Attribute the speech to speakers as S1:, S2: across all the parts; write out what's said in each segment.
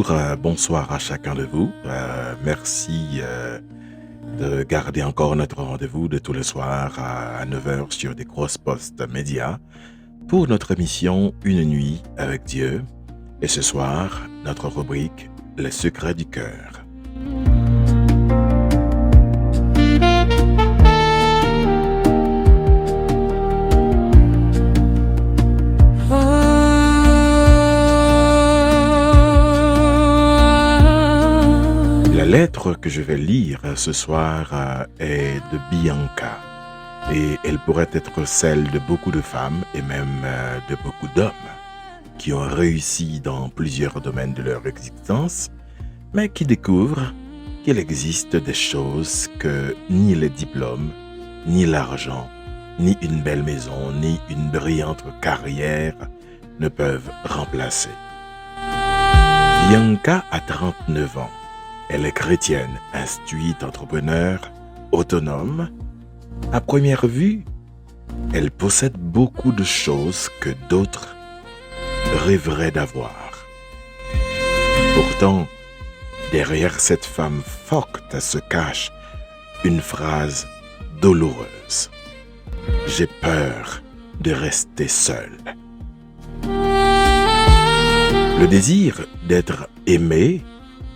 S1: Bonjour, bonsoir à chacun de vous. Merci de garder encore notre rendez-vous de tous les soirs à 9 heures sur des grosses postes médias pour notre émission Une nuit avec Dieu. Et ce soir, notre rubrique Les secrets du cœur. La lettre que je vais lire ce soir est de Bianca et elle pourrait être celle de beaucoup de femmes et même de beaucoup d'hommes qui ont réussi dans plusieurs domaines de leur existence, mais qui découvrent qu'il existe des choses que ni les diplômes, ni l'argent, ni une belle maison, ni une brillante carrière ne peuvent remplacer. Bianca a 39 ans. Elle est chrétienne, instruite, entrepreneur, autonome. À première vue, elle possède beaucoup de choses que d'autres rêveraient d'avoir. Pourtant, derrière cette femme forte se cache une phrase douloureuse. J'ai peur de rester seule. Le désir d'être aimé,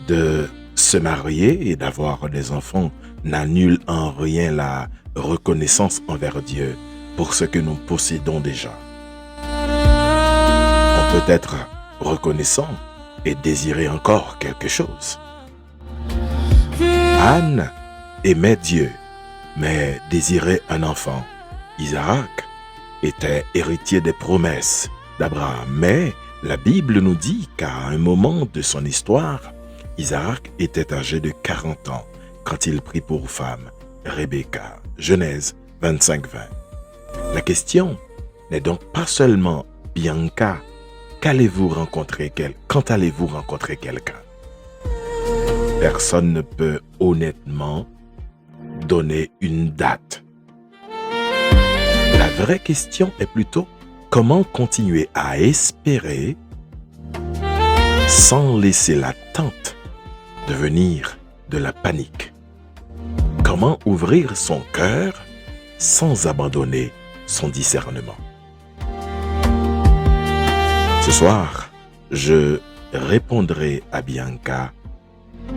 S1: de se marier et d'avoir des enfants n'annule en rien la reconnaissance envers Dieu pour ce que nous possédons déjà. On peut être reconnaissant et désirer encore quelque chose. Anne aimait Dieu, mais désirait un enfant. Isaac était héritier des promesses d'Abraham, mais la Bible nous dit qu'à un moment de son histoire, Isaac était âgé de 40 ans quand il prit pour femme Rebecca. Genèse 25-20. La question n'est donc pas seulement Bianca, quand allez-vous rencontrer quelqu'un? Personne ne peut honnêtement donner une date. La vraie question est plutôt comment continuer à espérer sans laisser l'attente devenir de la panique. Comment ouvrir son cœur sans abandonner son discernement. Ce soir, je répondrai à Bianca,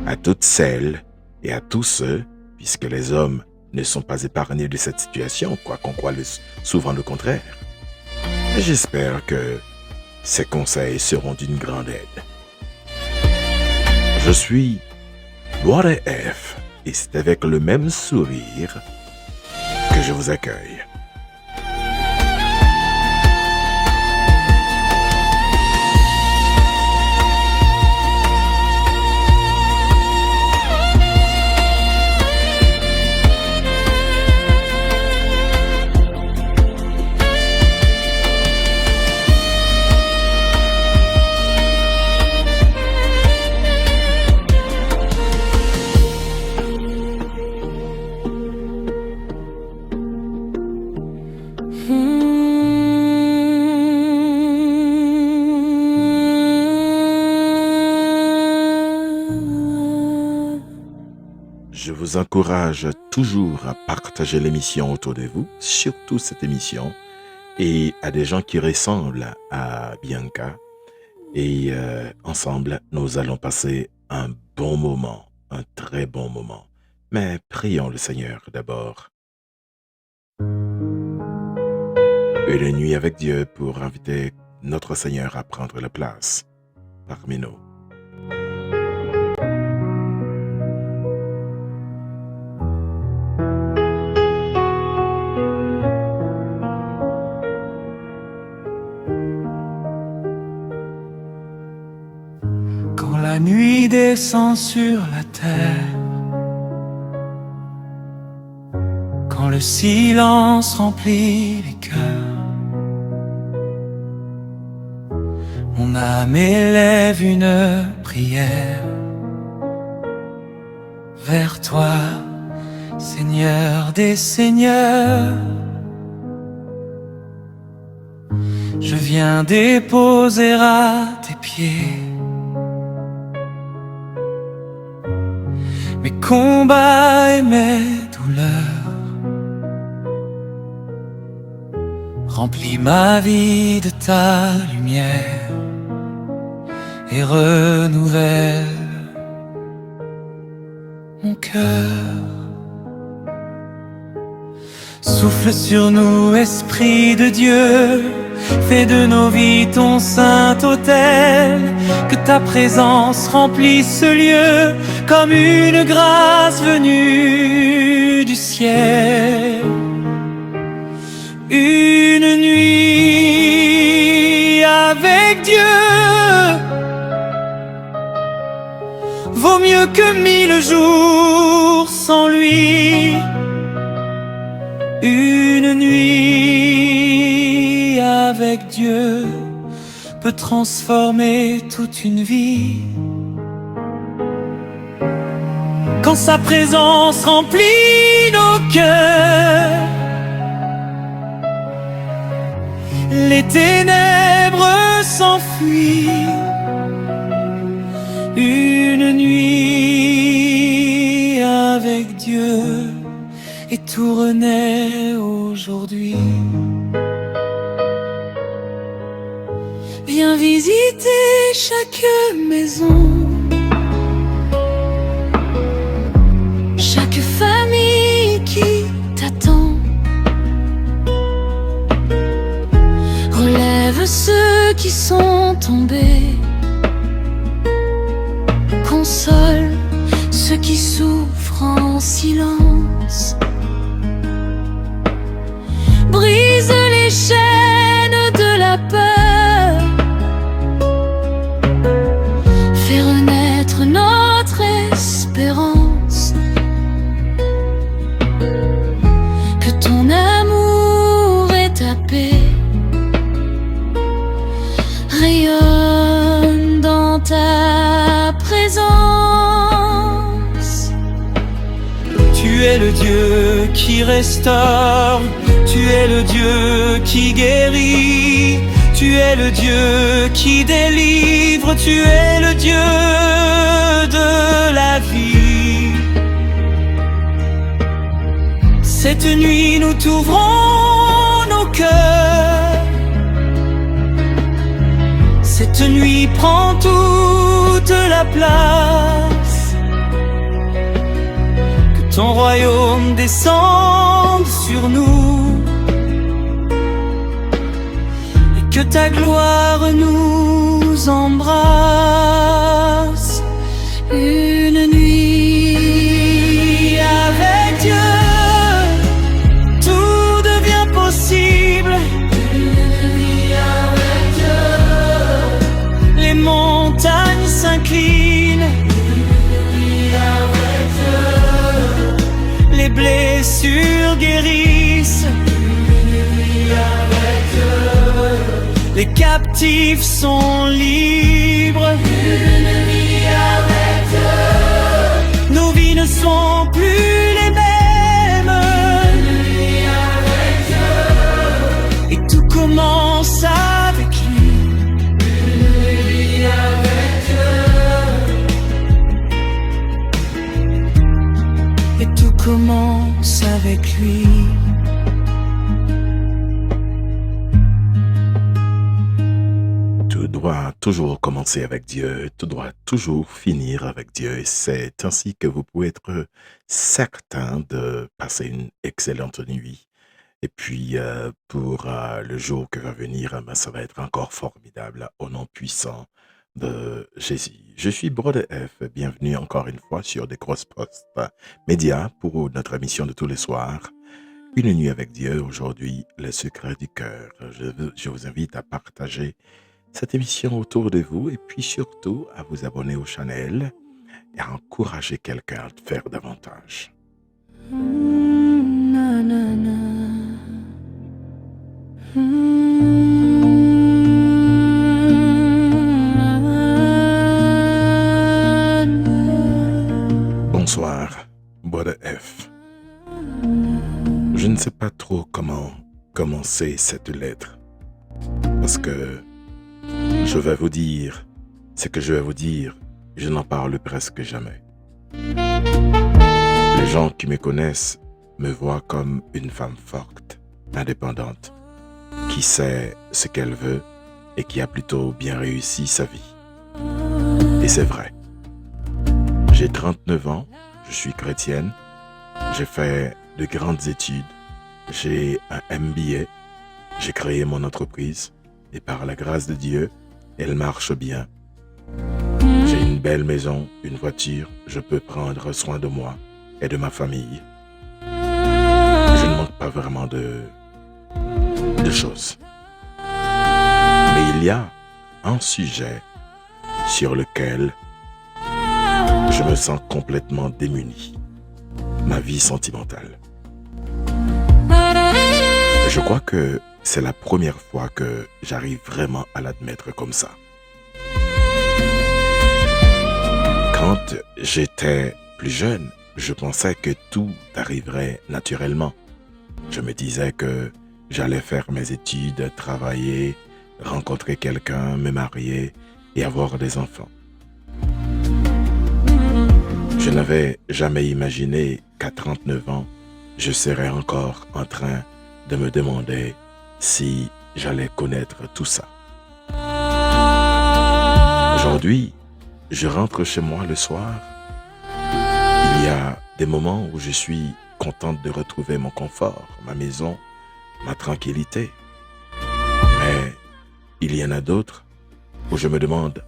S1: à toutes celles et à tous ceux, puisque les hommes ne sont pas épargnés de cette situation, quoi qu'on croie souvent le contraire. Et j'espère que ces conseils seront d'une grande aide. Je suis Boire F et c'est avec le même sourire que je vous accueille. Je vous encourage toujours à partager l'émission autour de vous, surtout cette émission, et à des gens qui ressemblent à Bianca. Et ensemble, nous allons passer un bon moment, un très bon moment. Mais prions le Seigneur d'abord. Une nuit avec Dieu pour inviter notre Seigneur à prendre la place parmi nous.
S2: Quand la nuit descend sur la terre, quand le silence remplit les cœurs, mon âme élève une prière vers toi, Seigneur des seigneurs. Je viens déposer à tes pieds mes combats et mes douleurs. Remplis ma vie de ta lumière et renouvelle mon cœur. Souffle sur nous, Esprit de Dieu, fais de nos vies ton saint autel. Que ta présence remplisse ce lieu comme une grâce venue du ciel. Une nuit avec Dieu vaut mieux que 1000 jours sans lui. Une nuit avec Dieu peut transformer toute une vie. Quand sa présence remplit nos cœurs, les ténèbres s'enfuient. Une nuit avec Dieu et tout renaît aujourd'hui. Viens visiter chaque maison, chaque famille qui t'attend. Relève ceux qui sont tombés, console ceux qui souffrent en silence. Brise les chaînes de la peur, fais renaître notre espérance. Que ton amour et ta paix rayonnent dans ta présence. Tu es le Dieu qui restaure, tu es le Dieu qui guérit, tu es le Dieu qui délivre, tu es le Dieu de la vie. Cette nuit nous t'ouvrons nos cœurs, cette nuit prend toute la place. Que ton royaume descende sur nous et que ta gloire nous embrasse. Une nuit avec Dieu, tout devient possible. Une nuit avec Dieu, les montagnes s'inclinent. Une nuit avec Dieu, les blessures guérissent. Une nuit avec Dieu, les captifs sont libres. Une nuit avec Dieu, nos vies ne sont plus les mêmes. Une nuit avec Dieu, et tout commence avec lui. Une nuit avec Dieu, et tout commence avec lui.
S1: Tout doit toujours commencer avec Dieu, tout doit toujours finir avec Dieu. Et c'est ainsi que vous pouvez être certain de passer une excellente nuit. Et puis, pour le jour qui va venir, ça va être encore formidable au nom puissant de Jésus. Je suis Brother F. Bienvenue encore une fois sur des grosses postes médias pour notre émission de tous les soirs. Une nuit avec Dieu, aujourd'hui, le secret du cœur. Je vous invite à partager cette émission autour de vous et puis surtout à vous abonner au channel et à encourager quelqu'un à le faire davantage.
S2: Na, na, na.
S1: Bonsoir, Brother F. Je ne sais pas trop comment commencer cette lettre parce que je vais vous dire ce que je vais vous dire. Je n'en parle presque jamais. Les gens qui me connaissent me voient comme une femme forte, indépendante, qui sait ce qu'elle veut et qui a plutôt bien réussi sa vie. Et c'est vrai. J'ai 39 ans, je suis chrétienne, j'ai fait de grandes études, j'ai un MBA, j'ai créé mon entreprise et par la grâce de Dieu, elle marche bien. J'ai une belle maison, une voiture, je peux prendre soin de moi et de ma famille. Je ne manque pas vraiment de choses. Mais il y a un sujet sur lequel je me sens complètement démuni. Ma vie sentimentale. Je crois que c'est la première fois que j'arrive vraiment à l'admettre comme ça. Quand j'étais plus jeune, je pensais que tout arriverait naturellement. Je me disais que j'allais faire mes études, travailler, rencontrer quelqu'un, me marier et avoir des enfants. Je n'avais jamais imaginé qu'à 39 ans, je serais encore en train de me demander si j'allais connaître tout ça. Aujourd'hui, je rentre chez moi le soir. Il y a des moments où je suis contente de retrouver mon confort, ma maison, ma tranquillité. Mais il y en a d'autres où je me demande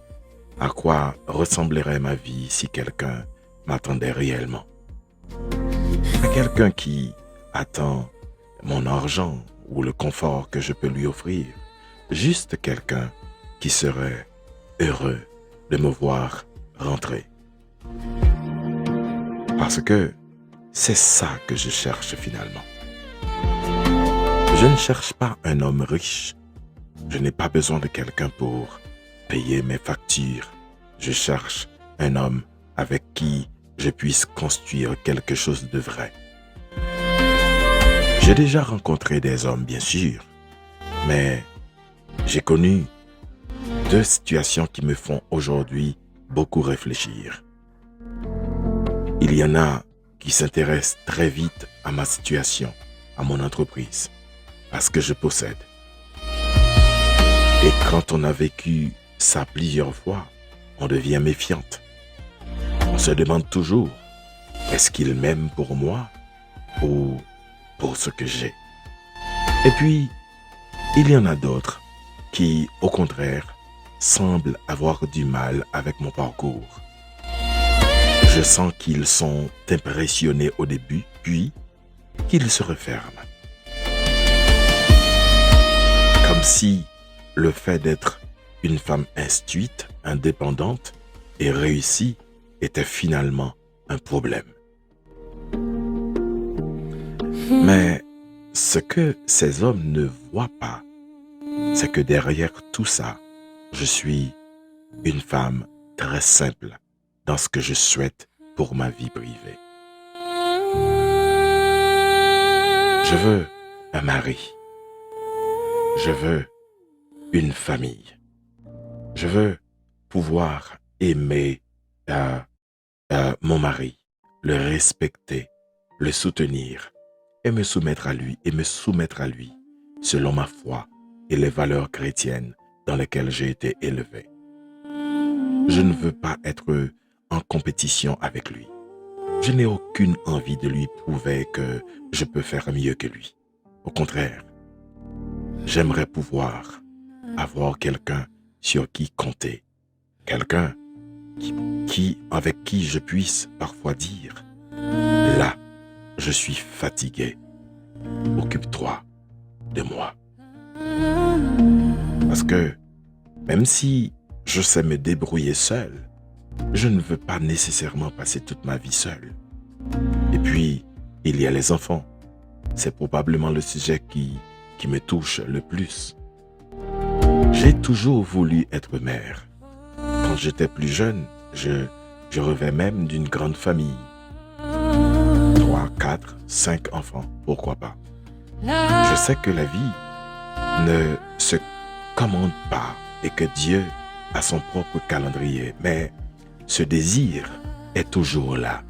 S1: à quoi ressemblerait ma vie si quelqu'un m'attendait réellement. À quelqu'un qui attend mon argent ou le confort que je peux lui offrir. Juste quelqu'un qui serait heureux de me voir rentrer. Parce que c'est ça que je cherche finalement. Je ne cherche pas un homme riche. Je n'ai pas besoin de quelqu'un pour payer mes factures. Je cherche un homme avec qui je puisse construire quelque chose de vrai. J'ai déjà rencontré des hommes, bien sûr, mais j'ai connu 2 situations qui me font aujourd'hui beaucoup réfléchir. Il y en a qui s'intéressent très vite à ma situation, à mon entreprise, à ce que je possède. Et quand on a vécu ça plusieurs fois, on devient méfiante. On se demande toujours, est-ce qu'il m'aime pour moi ou pour ce que j'ai? Et puis, il y en a d'autres qui, au contraire, semblent avoir du mal avec mon parcours. Je sens qu'ils sont impressionnés au début, puis qu'ils se referment. Comme si le fait d'être une femme instruite, indépendante et réussie était finalement un problème. Mais ce que ces hommes ne voient pas, c'est que derrière tout ça, je suis une femme très simple dans ce que je souhaite pour ma vie privée. Je veux un mari. Je veux une famille. Je veux pouvoir aimer mon mari, le respecter, le soutenir et me soumettre à lui selon ma foi et les valeurs chrétiennes dans lesquelles j'ai été élevé. Je ne veux pas être en compétition avec lui. Je n'ai aucune envie de lui prouver que je peux faire mieux que lui. Au contraire, j'aimerais pouvoir avoir quelqu'un sur qui compter, quelqu'un avec qui je puisse parfois dire « Là, je suis fatigué, occupe-toi de moi. » Parce que même si je sais me débrouiller seul, je ne veux pas nécessairement passer toute ma vie seul. Et puis, il y a les enfants. C'est probablement le sujet qui me touche le plus. J'ai toujours voulu être mère. Quand j'étais plus jeune, je rêvais même d'une grande famille. 3, 4, 5 enfants, pourquoi pas. Je sais que la vie ne se commande pas et que Dieu a son propre calendrier, mais ce désir est toujours là.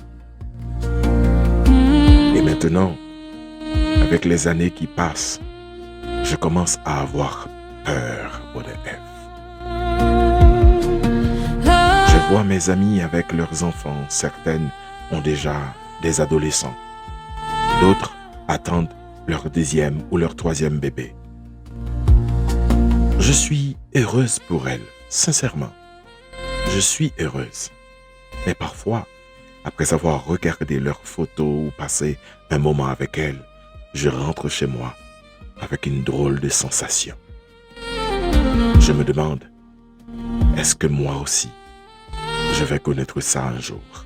S1: Et maintenant, avec les années qui passent, je commence à avoir peur, ODF. Je vois mes amis avec leurs enfants. Certaines ont déjà des adolescents. D'autres attendent leur deuxième ou leur troisième bébé. Je suis heureuse pour elles, sincèrement. Je suis heureuse. Mais parfois, après avoir regardé leurs photos ou passé un moment avec elles, je rentre chez moi avec une drôle de sensation. Je me demande, est-ce que moi aussi, je vais connaître ça un jour?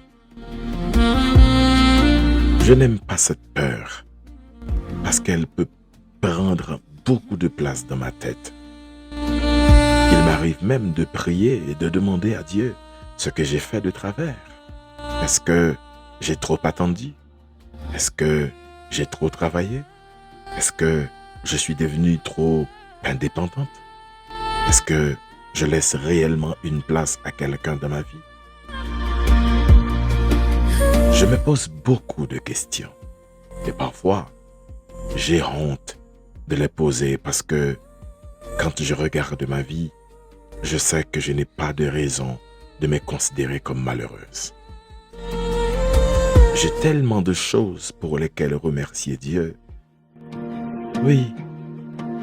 S1: Je n'aime pas cette peur parce qu'elle peut prendre beaucoup de place dans ma tête. Il m'arrive même de prier et de demander à Dieu ce que j'ai fait de travers. Est-ce que j'ai trop attendu? Est-ce que j'ai trop travaillé? Est-ce que je suis devenue trop indépendante? Est-ce que je laisse réellement une place à quelqu'un dans ma vie? Je me pose beaucoup de questions et parfois j'ai honte de les poser parce que quand je regarde ma vie, je sais que je n'ai pas de raison de me considérer comme malheureuse. J'ai tellement de choses pour lesquelles remercier Dieu. Oui,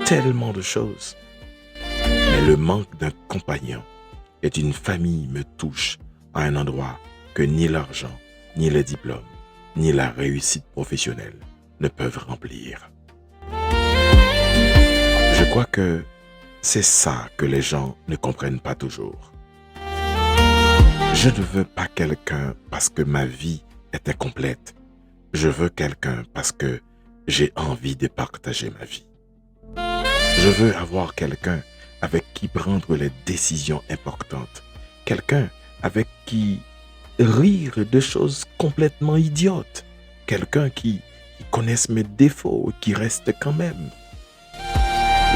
S1: tellement de choses. Mais le manque d'un compagnon et d'une famille me touche à un endroit que ni l'argent, ni les diplômes, ni la réussite professionnelle ne peuvent remplir. Je crois que c'est ça que les gens ne comprennent pas toujours. Je ne veux pas quelqu'un parce que ma vie est incomplète. Je veux quelqu'un parce que j'ai envie de partager ma vie. Je veux avoir quelqu'un avec qui prendre les décisions importantes. Quelqu'un avec qui rire de choses complètement idiotes. Quelqu'un qui connaisse mes défauts et qui reste quand même.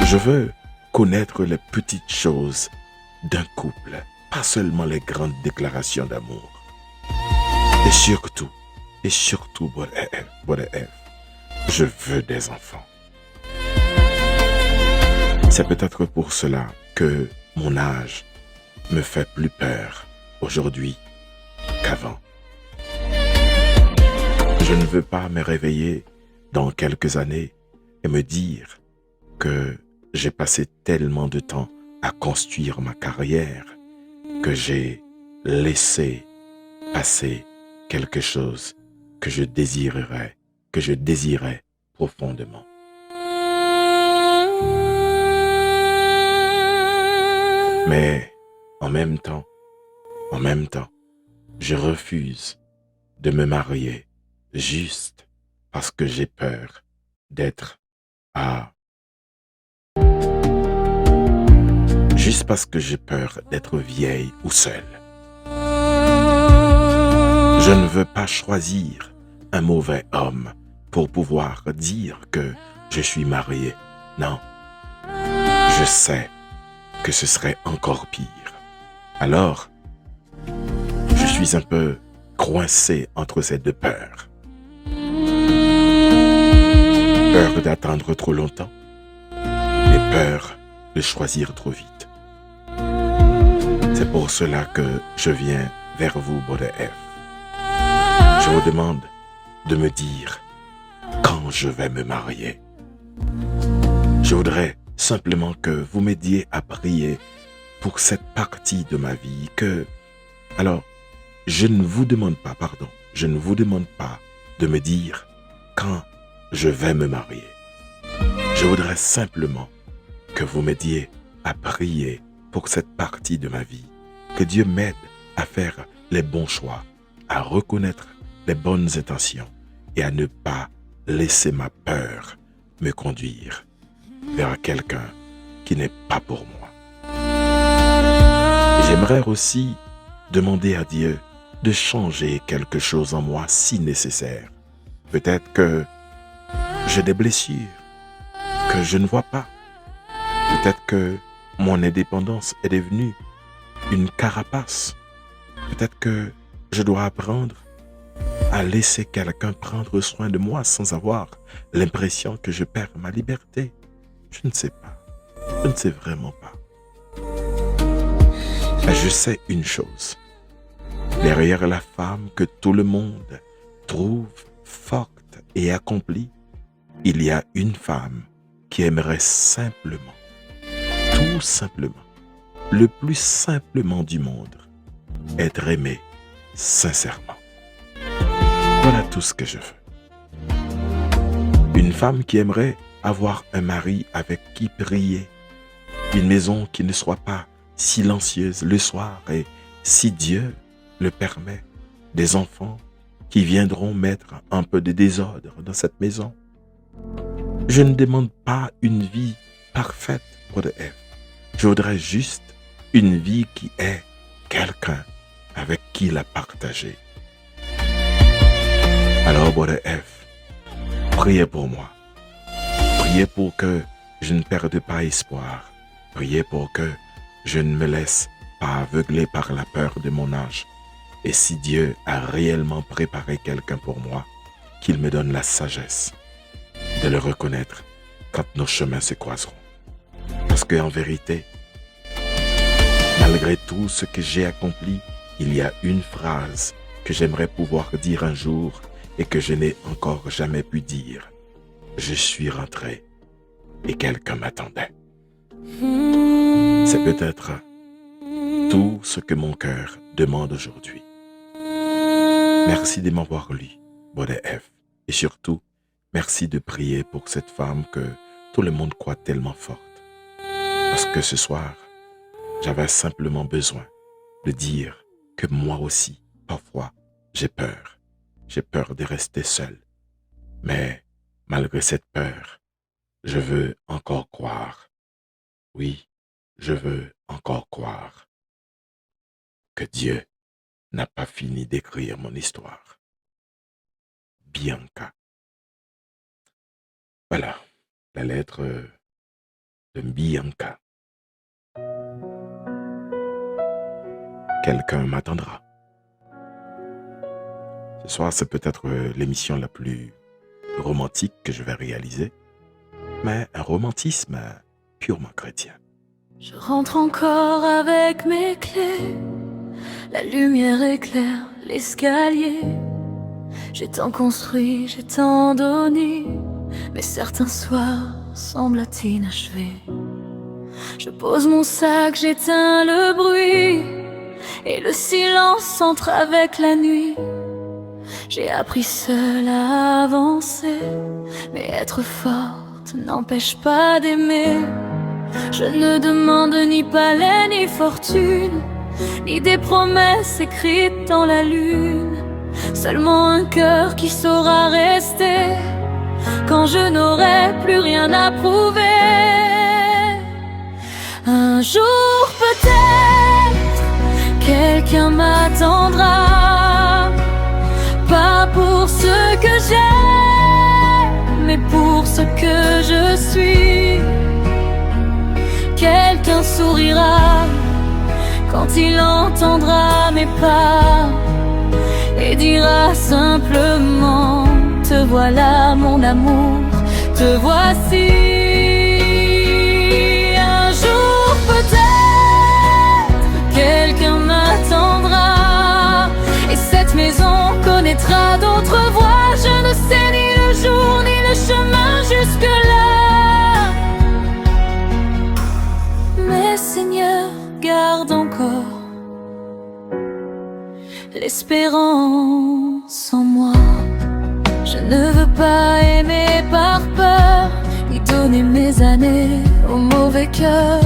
S1: Je veux connaître les petites choses d'un couple, pas seulement les grandes déclarations d'amour. Et surtout, je veux des enfants. C'est peut-être pour cela que mon âge me fait plus peur aujourd'hui qu'avant. Je ne veux pas me réveiller dans quelques années et me dire que j'ai passé tellement de temps à construire ma carrière que j'ai laissé passer quelque chose que je désirais profondément. Mais en même temps, je refuse de me marier juste parce que j'ai peur d'être juste parce que j'ai peur d'être vieille ou seule. Je ne veux pas choisir un mauvais homme pour pouvoir dire que je suis marié. Non, je sais que ce serait encore pire. Alors, je suis un peu coincé entre ces deux peurs. Peur d'attendre trop longtemps et peur de choisir trop vite. C'est pour cela que je viens vers vous, BodeF. Je vous demande de me dire quand je vais me marier. Je voudrais simplement que vous m'aidiez à prier pour cette partie de ma vie Alors, je ne vous demande pas de me dire quand je vais me marier. Je voudrais simplement que vous m'aidiez à prier pour cette partie de ma vie. Que Dieu m'aide à faire les bons choix, à reconnaître les bonnes intentions et à ne pas laisser ma peur me conduire vers quelqu'un qui n'est pas pour moi. J'aimerais aussi demander à Dieu de changer quelque chose en moi si nécessaire. Peut-être que j'ai des blessures que je ne vois pas. Peut-être que mon indépendance est devenue une carapace. Peut-être que Je dois apprendre à laisser quelqu'un prendre soin de moi sans avoir l'impression que je perds ma liberté. Je ne sais pas. Je ne sais vraiment pas. Mais je sais une chose. Derrière la femme que tout le monde trouve forte et accomplie, il y a une femme qui aimerait simplement, tout simplement, le plus simplement du monde, être aimée sincèrement. Voilà tout ce que je veux. Une femme qui aimerait avoir un mari avec qui prier, une maison qui ne soit pas silencieuse le soir et, si Dieu le permet, des enfants qui viendront mettre un peu de désordre dans cette maison. Je ne demande pas une vie parfaite pour de F. Je voudrais juste une vie qui est quelqu'un avec qui la partager. Alors, Brother F, priez pour moi. Priez pour que je ne perde pas espoir. Priez pour que je ne me laisse pas aveugler par la peur de mon âge. Et si Dieu a réellement préparé quelqu'un pour moi, qu'il me donne la sagesse de le reconnaître quand nos chemins se croiseront. Parce qu'en vérité, malgré tout ce que j'ai accompli, il y a une phrase que j'aimerais pouvoir dire un jour et que je n'ai encore jamais pu dire. Je suis rentré et quelqu'un m'attendait. C'est peut-être tout ce que mon cœur demande aujourd'hui. Merci de m'avoir lu, Brother F. Et surtout, merci de prier pour cette femme que tout le monde croit tellement forte. Parce que ce soir, j'avais simplement besoin de dire que moi aussi, parfois, j'ai peur. J'ai peur de rester seul. Mais malgré cette peur, je veux encore croire. Oui, je veux encore croire que Dieu n'a pas fini d'écrire mon histoire. Bianca. Voilà, la lettre de Bianca. Quelqu'un m'attendra. Ce soir, c'est peut-être l'émission la plus romantique que je vais réaliser, mais un romantisme purement chrétien.
S3: Je rentre encore avec mes clés, la lumière éclaire l'escalier. J'ai tant construit, j'ai tant donné, mais certains soirs semblent inachevés. Je pose mon sac, j'éteins le bruit, et le silence entre avec la nuit. J'ai appris seule à avancer, mais être forte n'empêche pas d'aimer. Je ne demande ni palais ni fortune, ni des promesses écrites dans la lune. Seulement un cœur qui saura rester quand je n'aurai plus rien à prouver. Un jour peut-être quelqu'un m'attendra, pas pour ce que j'ai, mais pour ce que je suis. Quelqu'un sourira quand il entendra mes pas et dira simplement: te voilà mon amour, te voici. Un jour peut-être quelqu'un m'attendra, et cette maison connaîtra d'autres voies. Je ne sais ni le jour ni le chemin jusque-là, mais Seigneur, garde encore l'espérance en moi. Je ne veux pas aimer par peur, ni donner mes années au mauvais cœur.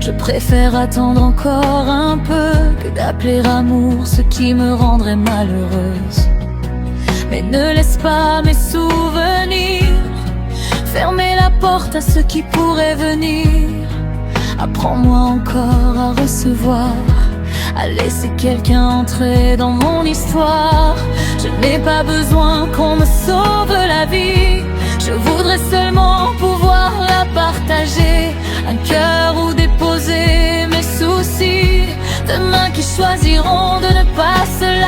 S3: Je préfère attendre encore un peu que d'appeler amour ce qui me rendrait malheureuse. Mais ne laisse pas mes souvenirs fermer la porte à ce qui pourrait venir. Apprends-moi encore à recevoir, à laisser quelqu'un entrer dans mon histoire. Je n'ai pas besoin qu'on me sauve la vie, je voudrais seulement pouvoir la partager. Un cœur où déposer mes soucis, de mains qui choisiront de ne pas se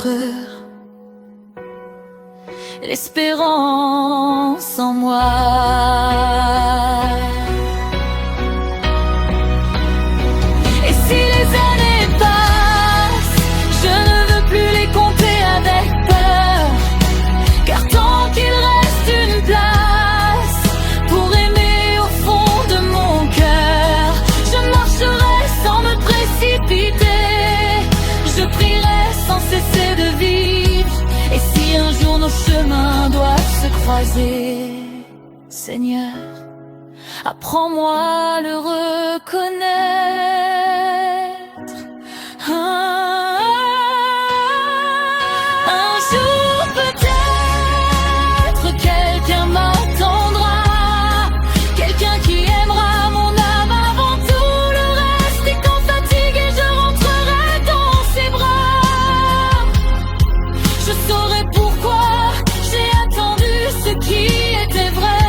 S3: l'erreur, l'espérance en moi. Et si les années passent, je ne veux plus les compter avec peur, car tant qu'il reste une place pour aimer au fond de mon cœur, je marcherai sans me précipiter, je prierai sans cesser de vivre. Et si un jour nos chemins doivent se croiser, Seigneur, apprends-moi à le reconnaître. Un jour peut-être quelqu'un m'attendra, quelqu'un qui aimera mon âme avant tout le reste. Et quand fatigué je rentrerai dans ses bras, je saurai pourquoi j'ai attendu ce qui était vrai.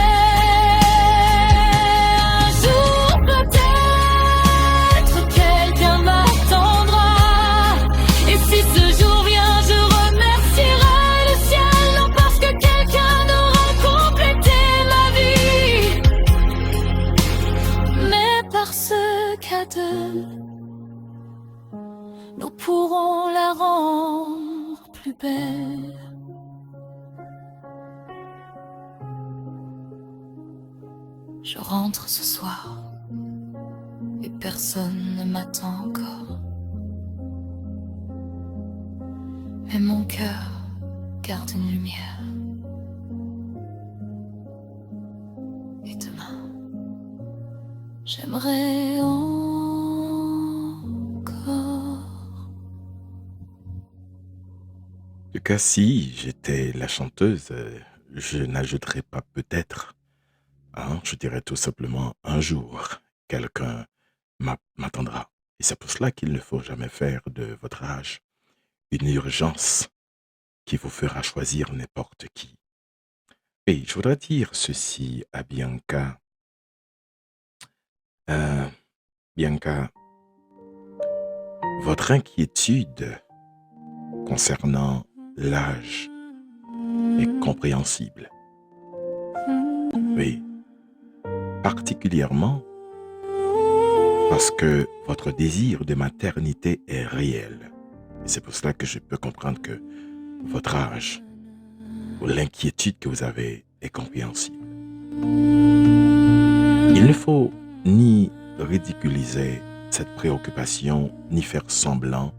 S3: Un jour peut-être quelqu'un m'attendra, et si ce jour vient je remercierai le ciel, non parce que quelqu'un aura complété ma vie, mais parce qu'à deux nous pourrons la rendre plus belle. Je rentre ce soir et personne ne m'attend encore, mais mon cœur garde une lumière. Et demain, j'aimerais encore.
S1: En tout cas, si j'étais la chanteuse, je n'ajouterais pas peut-être. Hein, je dirais tout simplement un jour, quelqu'un m'attendra. Et c'est pour cela qu'il ne faut jamais faire de votre âge une urgence qui vous fera choisir n'importe qui. Et je voudrais dire ceci à Bianca. Bianca, votre inquiétude concernant l'âge est compréhensible. Oui, particulièrement parce que votre désir de maternité est réel. Et c'est pour cela que je peux comprendre que votre âge ou l'inquiétude que vous avez est compréhensible. Il ne faut ni ridiculiser cette préoccupation, ni faire semblant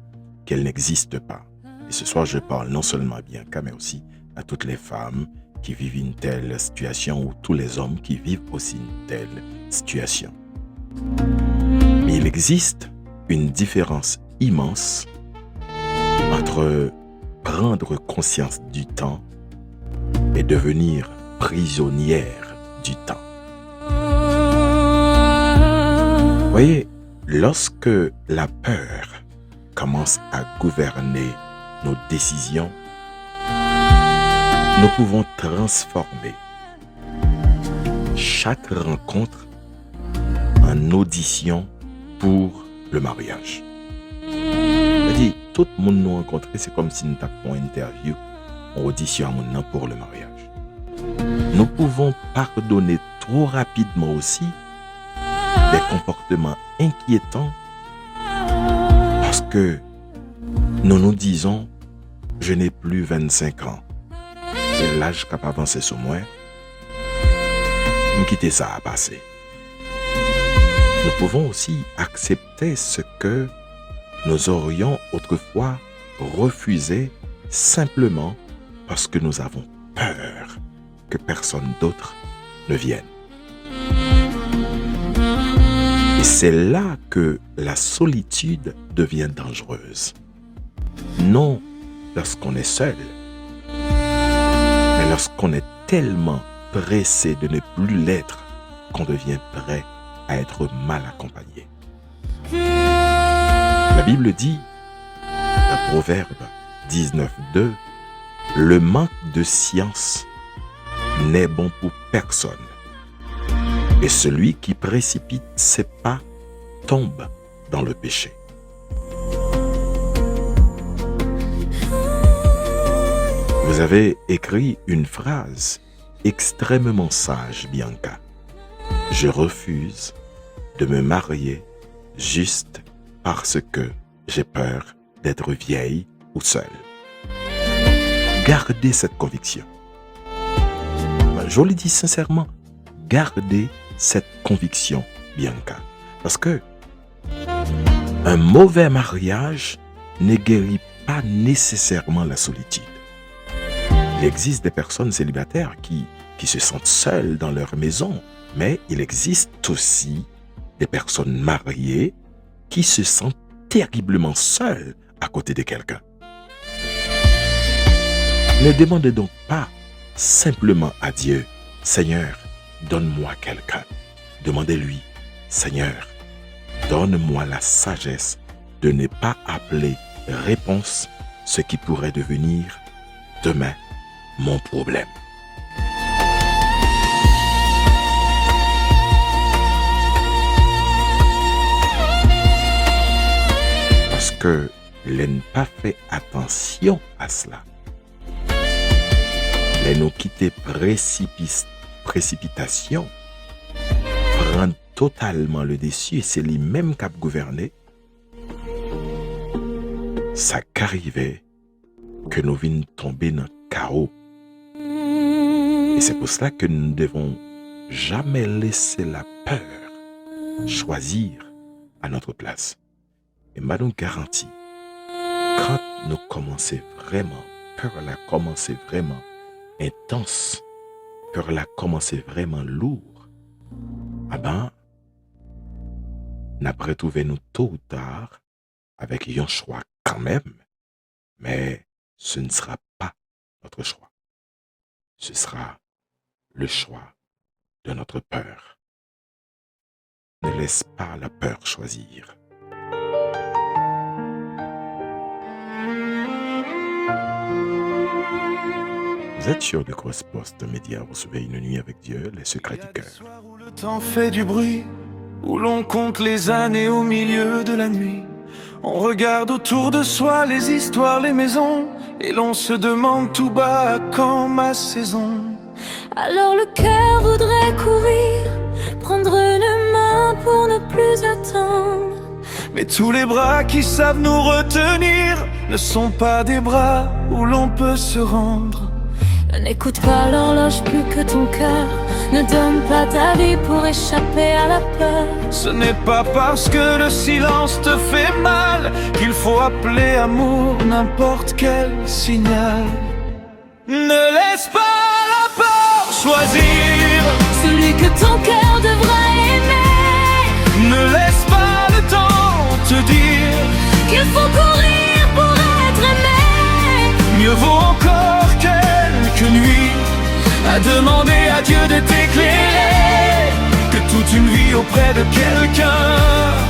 S1: qu'elle n'existe pas. Et ce soir, je parle non seulement à Bianca, mais aussi à toutes les femmes qui vivent une telle situation, ou tous les hommes qui vivent aussi une telle situation. Mais il existe une différence immense entre prendre conscience du temps et devenir prisonnière du temps. Voyez, lorsque la peur commence à gouverner nos décisions, nous pouvons transformer chaque rencontre en audition pour le mariage. C'est-à-dire, tout le monde nous rencontre, c'est comme si nous tapions une interview, on auditionne maintenant pour le mariage. Nous pouvons pardonner trop rapidement aussi des comportements inquiétants parce que nous nous disons, je n'ai plus 25 ans. C'est l'âge qui a avancé sur moi. Nous quitter ça à passer. Nous pouvons aussi accepter ce que nous aurions autrefois refusé simplement parce que nous avons peur que personne d'autre ne vienne. Et c'est là que la solitude devient dangereuse. Non lorsqu'on est seul, mais lorsqu'on est tellement pressé de ne plus l'être qu'on devient prêt à être mal accompagné. La Bible dit, dans Proverbe 19:2, le manque de science n'est bon pour personne. Et celui qui précipite ses pas tombe dans le péché. Vous avez écrit une phrase extrêmement sage, Bianca. Je refuse de me marier juste parce que j'ai peur d'être vieille ou seule. Gardez cette conviction. Je le dis sincèrement, gardez cette conviction, Bianca. Parce que un mauvais mariage ne guérit pas nécessairement la solitude. Il existe des personnes célibataires qui se sentent seules dans leur maison, mais il existe aussi des personnes mariées qui se sentent terriblement seules à côté de quelqu'un. Ne demandez donc pas simplement à Dieu, Seigneur, donne-moi quelqu'un. Demandez-lui, Seigneur, donne-moi la sagesse de ne pas appeler réponse ce qui pourrait devenir demain mon problème. Parce que les n'a pas fait attention à cela. Les nous quitter précipitation prendre totalement le dessus et c'est lui-même qui a gouverné. Ça qu'arrivait que nous vînes tomber dans le chaos. Et c'est pour cela que nous ne devons jamais laisser la peur choisir à notre place. Et m'a donc garanti, quand nous commençons vraiment, peur la commencer vraiment intense, peur la commencer vraiment lourd, ah ben, n'a pas retrouvé nous tôt ou tard avec un choix quand même, mais ce ne sera pas notre choix. Ce sera le choix de notre peur. Ne laisse pas la peur choisir. Vous êtes sur le Cross-Post Média, vous recevez Une nuit avec Dieu, les secrets du cœur.
S2: Où le temps fait du bruit, où l'on compte les années au milieu de la nuit. On regarde autour de soi les histoires, les maisons, et l'on se demande tout bas quand ma saison.
S3: Alors le cœur voudrait courir, prendre une main pour ne plus attendre.
S2: Mais tous les bras qui savent nous retenir ne sont pas des bras où l'on peut se rendre.
S3: N'écoute pas l'horloge plus que ton cœur, ne donne pas ta vie pour échapper à la peur.
S2: Ce n'est pas parce que le silence te fait mal qu'il faut appeler amour n'importe quel signal. Ne laisse pas la peur choisir
S3: celui que ton cœur devra aimer.
S2: Ne laisse pas le temps te dire
S3: qu'il faut courir pour être aimé.
S2: mieux vaut encore quelques nuits à demander à Dieu de t'éclairer que toute une vie auprès de quelqu'un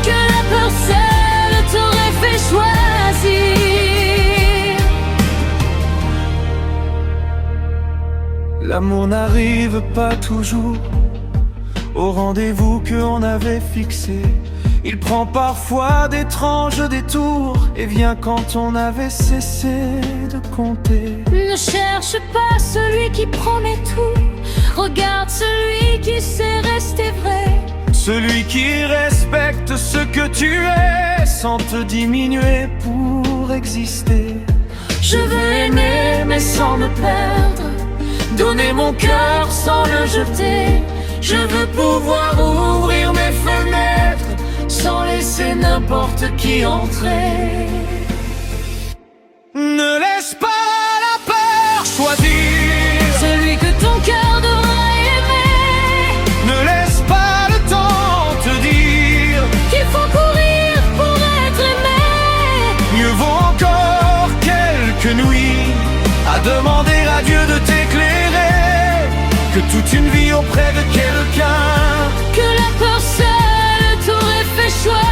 S3: que la peur seule t'aurait fait choisir.
S2: L'amour n'arrive pas toujours au rendez-vous qu'on avait fixé. Il prend parfois d'étranges détours et vient quand on avait cessé de compter.
S3: Ne cherche pas celui qui promet tout, regarde celui qui sait rester vrai.
S2: Celui qui respecte ce que tu es sans te diminuer pour exister.
S3: Je veux aimer mais sans me perdre, donner mon cœur sans le jeter. Je veux pouvoir ouvrir mes fenêtres sans laisser n'importe qui entrer.
S2: Ne laisse pas la peur choisir
S3: celui que ton cœur devra aimer.
S2: Ne laisse pas le temps te dire
S3: qu'il faut courir pour être aimé.
S2: mieux vaut encore quelques nuits à demander à Dieu de t'éclairer que toute une vie auprès de quelqu'un
S3: que la peur seule t'aurait fait choisir.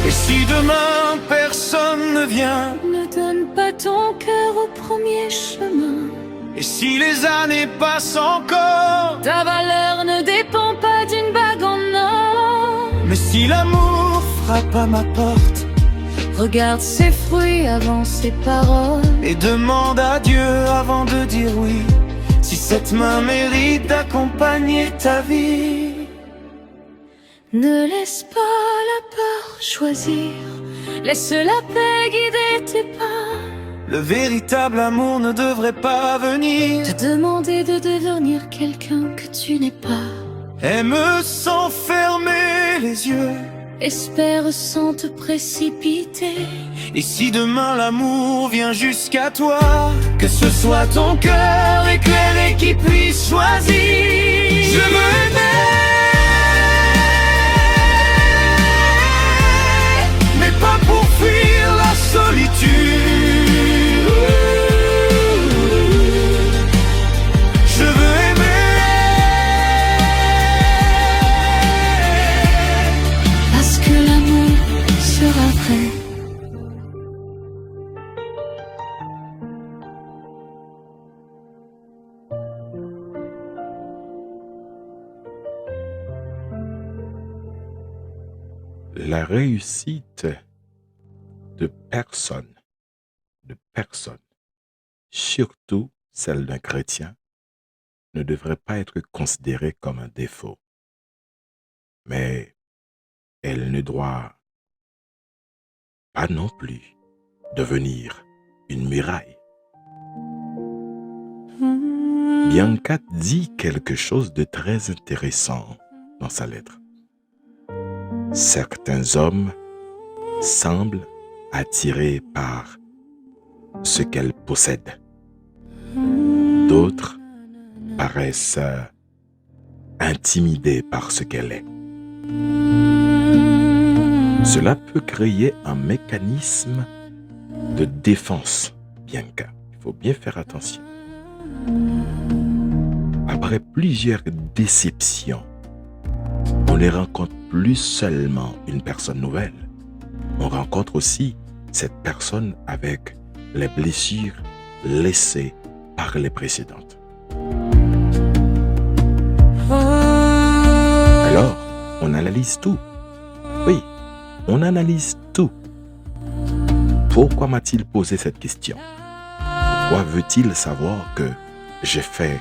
S2: Et si demain personne ne vient,
S3: Ne donne pas ton cœur au premier chemin.
S2: Et si les années passent encore,
S3: ta valeur ne dépend pas d'une bague en or.
S2: mais si l'amour frappe à ma porte,
S3: Regarde ses fruits avant ses paroles.
S2: et demande à Dieu avant de dire oui, si cette main mérite d'accompagner ta vie.
S3: Ne laisse pas la peur choisir, laisse la paix guider tes pas.
S2: Le véritable amour ne devrait pas venir.
S3: Te demander de devenir quelqu'un que tu n'es pas.
S2: Aime sans fermer les yeux.
S3: Espère sans te précipiter.
S2: Et si demain l'amour vient jusqu'à toi, que ce soit ton cœur éclairé qui puisse choisir. Je veux aimer, mais pas pour fuir la solitude. Je veux aimer,
S3: Parce que l'amour sera vrai.
S1: La réussite de personne, surtout celle d'un chrétien, ne devrait pas être considérée comme un défaut. Mais elle ne doit pas non plus devenir une muraille. Bianca dit quelque chose de très intéressant dans sa lettre. Certains hommes semblent attirés par ce qu'elle possède. D'autres paraissent intimidés par ce qu'elle est. Cela peut créer un mécanisme de défense, Bianca. Il faut bien faire attention. Après plusieurs déceptions, on ne rencontre plus seulement une personne nouvelle, on rencontre aussi cette personne avec les blessures laissées par les précédentes. Alors, on analyse tout. Oui, on analyse tout. Pourquoi m'a-t-il posé cette question? Pourquoi veut-il savoir que j'ai fait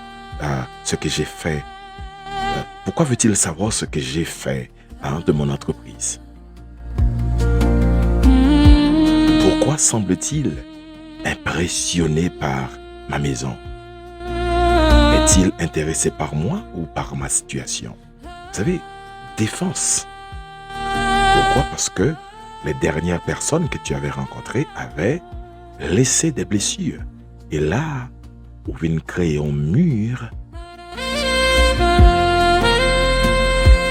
S1: ce que j'ai fait? Pourquoi veut-il savoir ce que j'ai fait de mon entreprise? Pourquoi semble-t-il impressionné par ma maison? Est-il intéressé par moi ou par ma situation? Vous savez, défense. Pourquoi? Parce que les dernières personnes que tu avais rencontrées avaient laissé des blessures. Et là, on vient créer un mur.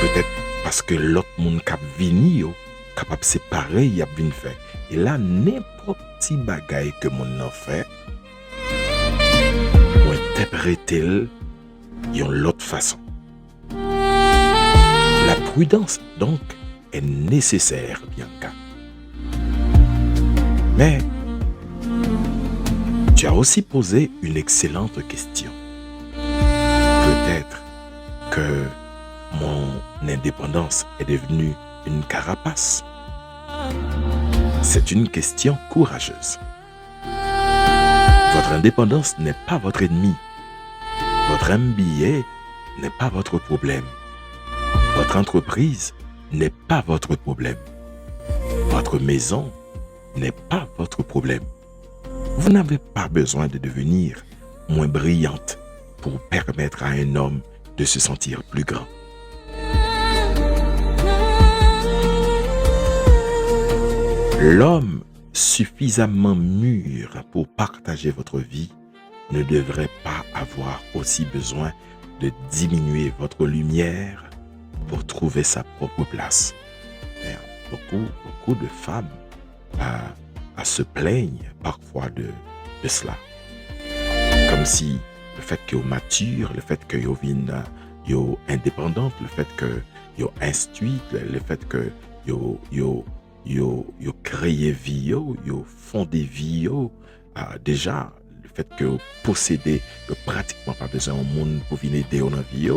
S1: Peut-être parce que l'autre monde cap vini capable séparer, il a bien fait. Et là, n'importe petit bagaille que mon en fait, on interprète de l'autre façon. La prudence, donc, est nécessaire, Bianca. Mais tu as aussi posé une excellente question. Peut-être que mon indépendance est devenue une carapace. C'est une question courageuse. Votre indépendance n'est pas votre ennemi. Votre MBA n'est pas votre problème. Votre entreprise n'est pas votre problème. Votre maison n'est pas votre problème. Vous n'avez pas besoin de devenir moins brillante pour permettre à un homme de se sentir plus grand. L'homme suffisamment mûr pour partager votre vie ne devrait pas avoir aussi besoin de diminuer votre lumière pour trouver sa propre place. Beaucoup de femmes se plaignent parfois de cela. Comme si le fait que vous mature, le fait que vous êtes indépendante, le fait que vous êtes instruite, le fait que vous créez vie, vous fondez vie, déjà, le fait que vous possédez, que pratiquement pas besoin au monde pour venir aider dans la vie,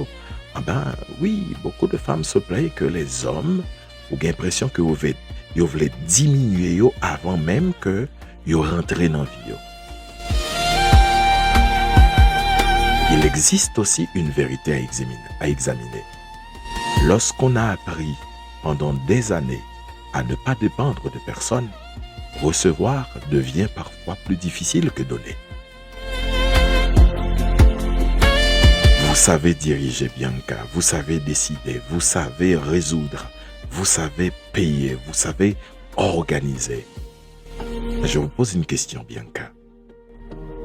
S1: ah ben oui, beaucoup de femmes se plaignent que les hommes ont l'impression que vous voulez diminuer avant même que vous rentrez dans la vie. Il existe aussi une vérité à examiner. Lorsqu'on a appris pendant des années à ne pas dépendre de personne, recevoir devient parfois plus difficile que donner. Vous savez diriger, Bianca, vous savez décider, vous savez résoudre, vous savez payer, vous savez organiser. Je vous pose une question, Bianca.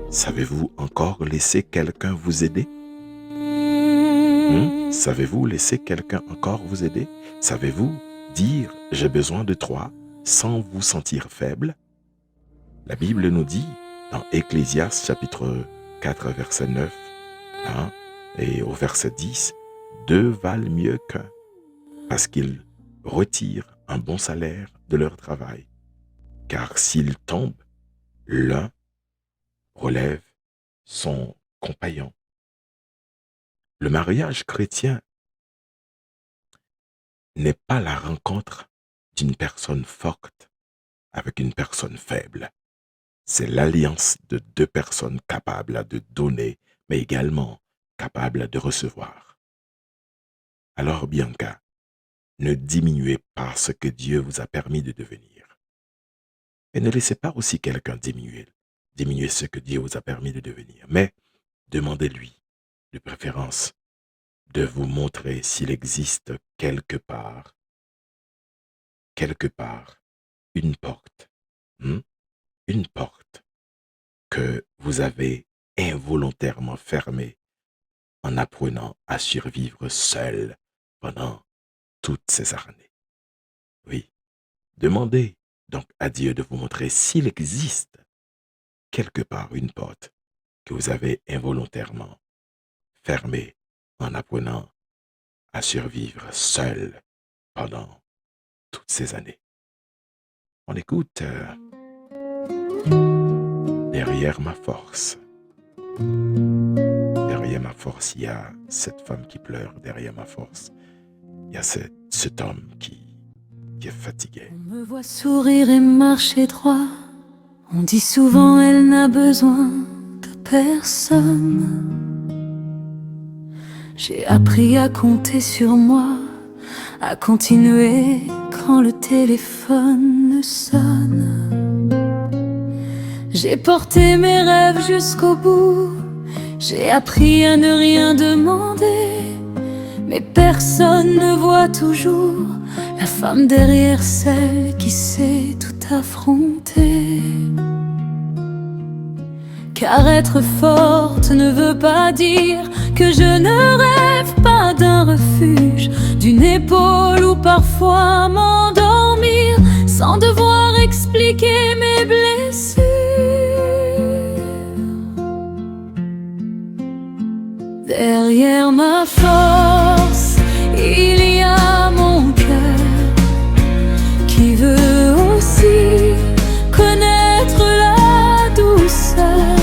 S1: Savez-vous encore laisser quelqu'un vous aider? Savez-vous laisser quelqu'un encore vous aider? Savez-vous dire « j'ai besoin de toi » sans vous sentir faible? La Bible nous dit dans Ecclésiaste chapitre 4 verset 9 et au verset 10, « Deux valent mieux qu'un parce qu'ils retirent un bon salaire de leur travail. Car s'ils tombent, l'un relève son compagnon. » Le mariage chrétien n'est pas la rencontre d'une personne forte avec une personne faible. C'est l'alliance de deux personnes capables de donner, mais également capables de recevoir. Alors, Bianca, ne diminuez pas ce que Dieu vous a permis de devenir. Et ne laissez pas aussi quelqu'un diminuer ce que Dieu vous a permis de devenir. Mais demandez-lui, de préférence, de vous montrer s'il existe quelque part, une porte que vous avez involontairement fermée en apprenant à survivre seul pendant toutes ces années. Oui, demandez donc à Dieu de vous montrer s'il existe quelque part une porte que vous avez involontairement fermée en apprenant à survivre seul pendant toutes ces années. On écoute Derrière ma force. Derrière ma force, il y a cette femme qui pleure. Derrière ma force, il y a cet homme qui est fatigué.
S3: On me voit sourire et marcher droit. On dit souvent elle n'a besoin de personne. J'ai appris à compter sur moi, à continuer quand le téléphone sonne. J'ai porté mes rêves jusqu'au bout. J'ai appris à ne rien demander. Mais personne ne voit toujours la femme derrière celle qui sait tout affronter. Car être forte ne veut pas dire que je ne rêve pas d'un refuge, d'une épaule où parfois m'endormir sans devoir expliquer mes blessures. Derrière ma force, il y a mon cœur qui veut aussi connaître la douceur.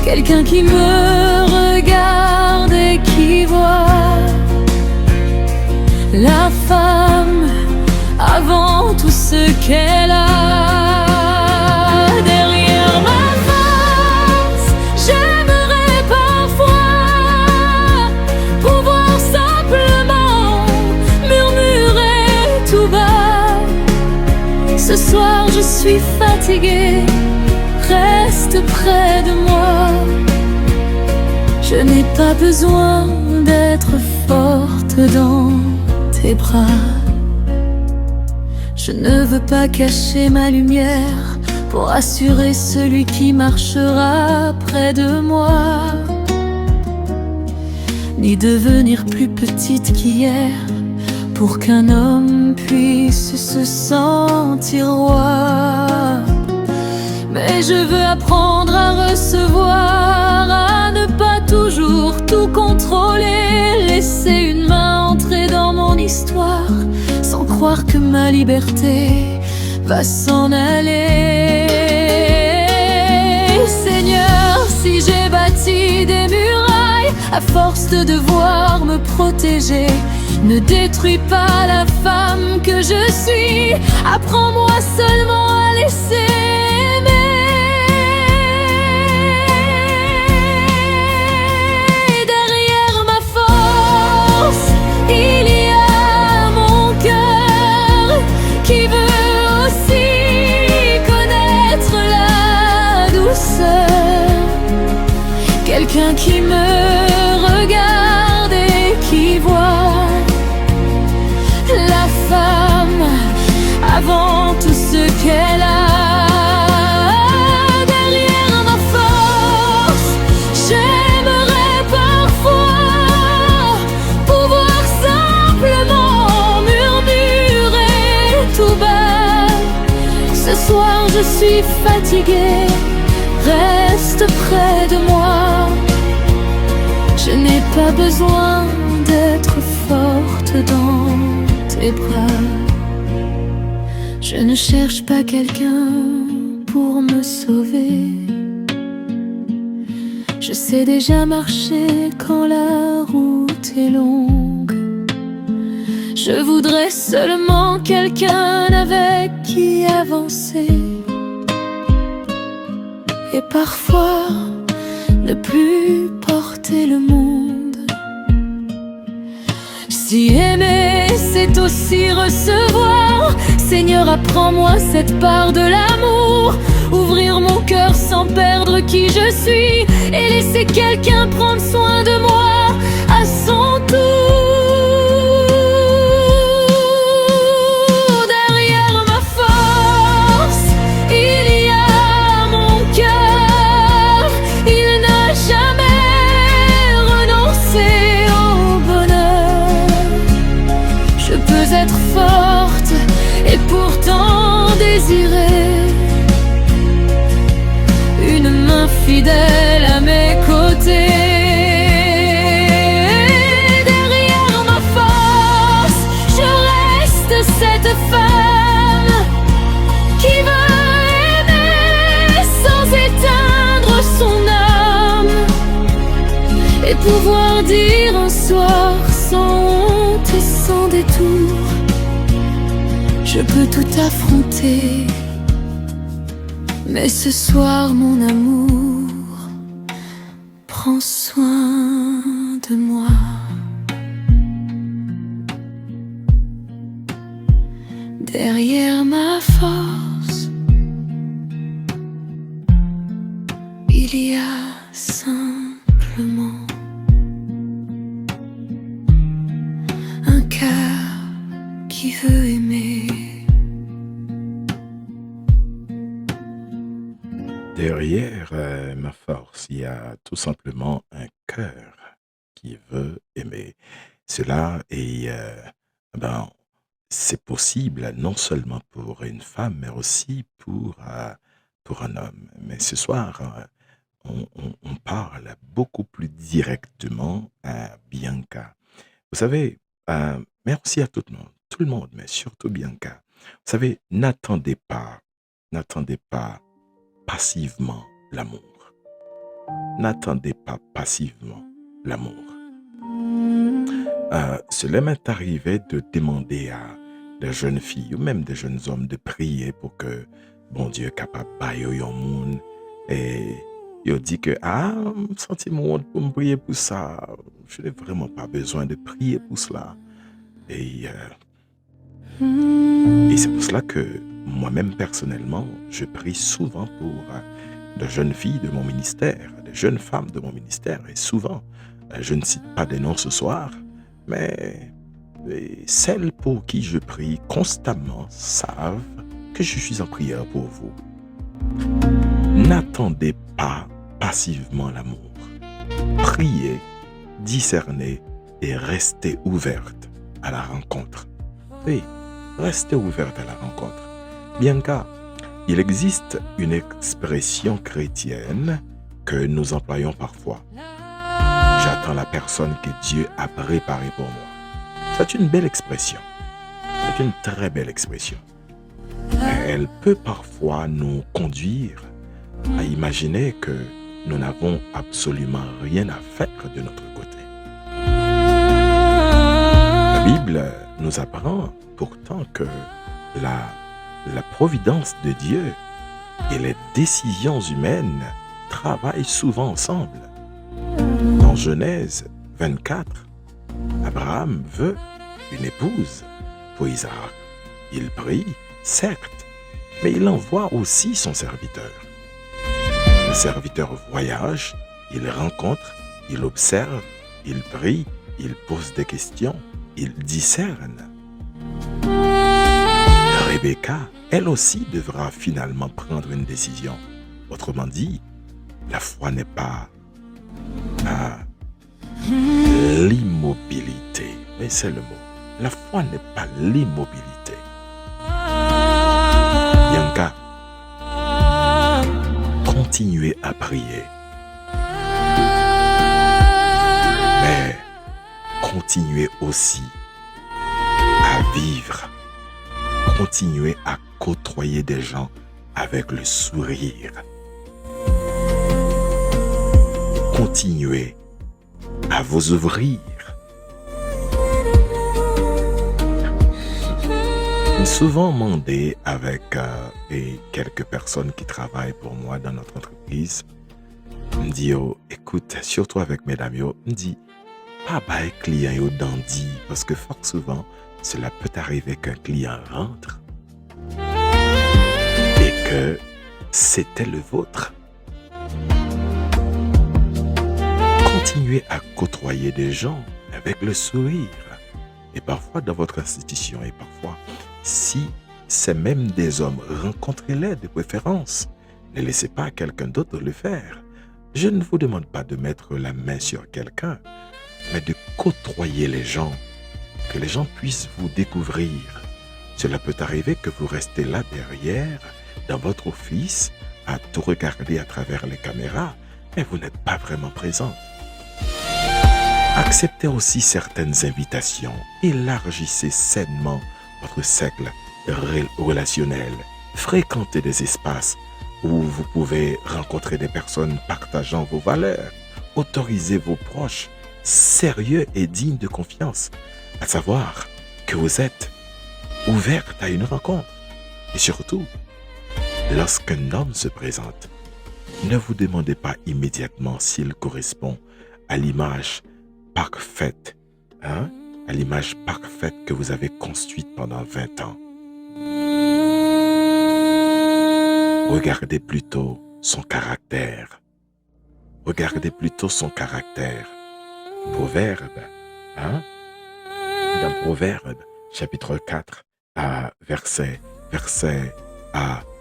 S3: Quelqu'un qui me regarde et qui voit la femme avant tout ce qu'elle a. Derrière ma force, j'aimerais parfois pouvoir simplement murmurer tout bas: ce soir je suis fatiguée, reste près de moi. Je n'ai pas besoin d'être forte dans tes bras. Je ne veux pas cacher ma lumière pour assurer celui qui marchera près de moi, ni devenir plus petite qu'hier pour qu'un homme puisse se sentir roi. Mais je veux apprendre à recevoir, à ne pas toujours tout contrôler, laisser une main entrer dans mon histoire sans croire que ma liberté va s'en aller. construis des murailles à force de devoir me protéger. Ne détruis pas la femme que je suis. Apprends-moi seulement à laisser aimer. Derrière ma force, il y a mon cœur qui veut aussi connaître la douceur. Quelqu'un qui me regarde et qui voit la femme avant tout ce qu'elle a. Derrière ma force, j'aimerais parfois pouvoir simplement murmurer tout bas: ce soir je suis fatiguée, reste près de moi. Je n'ai pas besoin d'être forte dans tes bras. Je ne cherche pas quelqu'un pour me sauver. Je sais déjà marcher quand la route est longue. Je voudrais seulement quelqu'un avec qui avancer. Et parfois ne plus porter le monde. Si aimer c'est aussi recevoir, Seigneur, apprends-moi cette part de l'amour. Ouvrir mon cœur sans perdre qui je suis et laisser quelqu'un prendre soin de moi à son tour. Derrière ma force, il y a mon cœur. Il n'a jamais renoncé au bonheur. Je peux être forte et pourtant désirer une main fidèle à mes côtés. Derrière ma force, je reste cette femme qui veut aimer sans éteindre son âme et pouvoir dire un soir sans honte et sans détour: je peux tout affronter, mais ce soir mon amour, prends soin de moi. Derrière ma force, il y a simplement un cœur qui veut aimer.
S1: Derrière ma force, il y a tout simplement un cœur qui veut aimer. Cela est, ben, c'est possible non seulement pour une femme, mais aussi pour un homme. Mais ce soir, on parle beaucoup plus directement à Bianca. Vous savez, merci à tout le monde, mais surtout Bianca. Vous savez, n'attendez pas passivement l'amour. N'attendez pas passivement l'amour. Cela m'est arrivé de demander à des jeunes filles ou même des jeunes hommes de prier pour que bon Dieu capable bailler yon moun et il dit que senti mon pour me prier pour ça, je n'ai vraiment pas besoin de prier pour cela. Et c'est pour cela que moi-même personnellement, je prie souvent pour de jeunes filles de mon ministère, de jeunes femmes de mon ministère. Et souvent, je ne cite pas des noms ce soir, mais celles pour qui je prie constamment savent que je suis en prière pour vous. N'attendez pas passivement l'amour. Priez, discernez et restez ouverte à la rencontre. Oui, restez ouverte à la rencontre. Bianca, il existe une expression chrétienne que nous employons parfois. J'attends la personne que Dieu a préparée pour moi. C'est une belle expression. C'est une très belle expression. Mais elle peut parfois nous conduire à imaginer que nous n'avons absolument rien à faire de notre côté. La Bible nous apprend pourtant que la providence de Dieu et les décisions humaines travaillent souvent ensemble. Dans Genèse 24, Abraham veut une épouse pour Isaac. Il prie, certes, mais il envoie aussi son serviteur. Le serviteur voyage, il rencontre, il observe, il prie, il pose des questions, il discerne. Rebecca, elle aussi, devra finalement prendre une décision. Autrement dit, la foi n'est pas l'immobilité, mais c'est le mot. La foi n'est pas l'immobilité. Bianca, continuez à prier. Mais continuez aussi à vivre. Continuez à côtoyer des gens avec le sourire. Continuez à vous ouvrir. Souvent mandé avec quelques personnes qui travaillent pour moi dans notre entreprise, me dit oh, écoute, surtout avec mesdames, me dit pas bail client yo dandy parce que fort souvent cela peut arriver qu'un client rentre et que c'était le vôtre. Continuez à côtoyer des gens avec le sourire. Et parfois dans votre institution, et parfois, si c'est même des hommes, rencontrez-les de préférence. Ne laissez pas quelqu'un d'autre le faire. Je ne vous demande pas de mettre la main sur quelqu'un, mais de côtoyer les gens, que les gens puissent vous découvrir. Cela peut arriver que vous restez là derrière, dans votre office, à tout regarder à travers les caméras, mais vous n'êtes pas vraiment présent. Acceptez aussi certaines invitations. Élargissez sainement votre cercle relationnel. Fréquentez des espaces où vous pouvez rencontrer des personnes partageant vos valeurs. Autorisez vos proches, sérieux et dignes de confiance, à savoir que vous êtes ouverte à une rencontre. Et surtout, lorsqu'un homme se présente, ne vous demandez pas immédiatement s'il correspond à l'image parfaite, à l'image parfaite que vous avez construite pendant 20 ans. Regardez plutôt son caractère. Regardez plutôt son caractère. Proverbe, dans Proverbe, chapitre 4, verset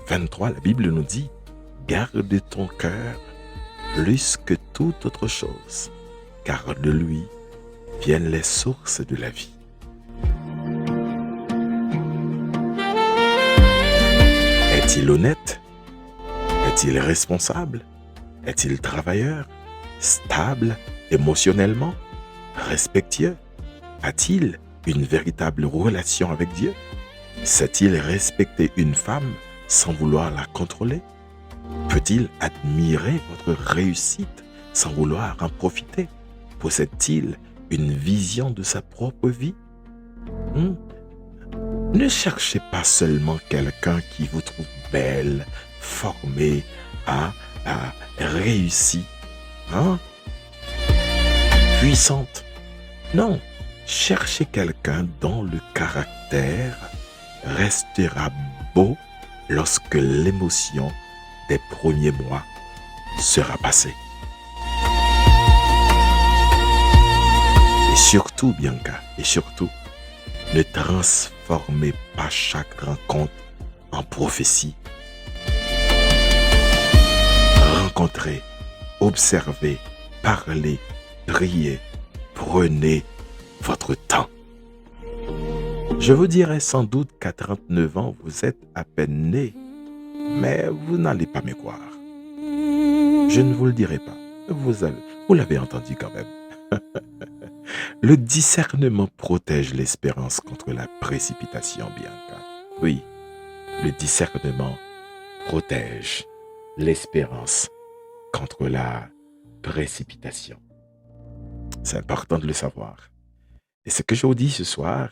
S1: 23, la Bible nous dit « Garde ton cœur plus que toute autre chose, car de lui viennent les sources de la vie. » Est-il honnête? Est-il responsable? Est-il travailleur? Stable émotionnellement? Respectueux? A-t-il une véritable relation avec Dieu? Sait-il respecter une femme sans vouloir la contrôler? Peut-il admirer votre réussite sans vouloir en profiter? Possède-t-il une vision de sa propre vie? Ne cherchez pas seulement quelqu'un qui vous trouve belle, formée, réussie, puissante. Non, cherchez quelqu'un dont le caractère restera beau lorsque l'émotion des premiers mois sera passée. Et surtout, Bianca, et surtout, ne transformez pas chaque rencontre en prophétie. Rencontrez, observez, parlez, priez, prenez votre temps. Je vous dirais sans doute qu'à 39 ans, vous êtes à peine né, mais vous n'allez pas me croire. Je ne vous le dirai pas. Vous l'avez entendu quand même. Le discernement protège l'espérance contre la précipitation, Bianca. Oui, le discernement protège l'espérance contre la précipitation. C'est important de le savoir. Et ce que je vous dis ce soir,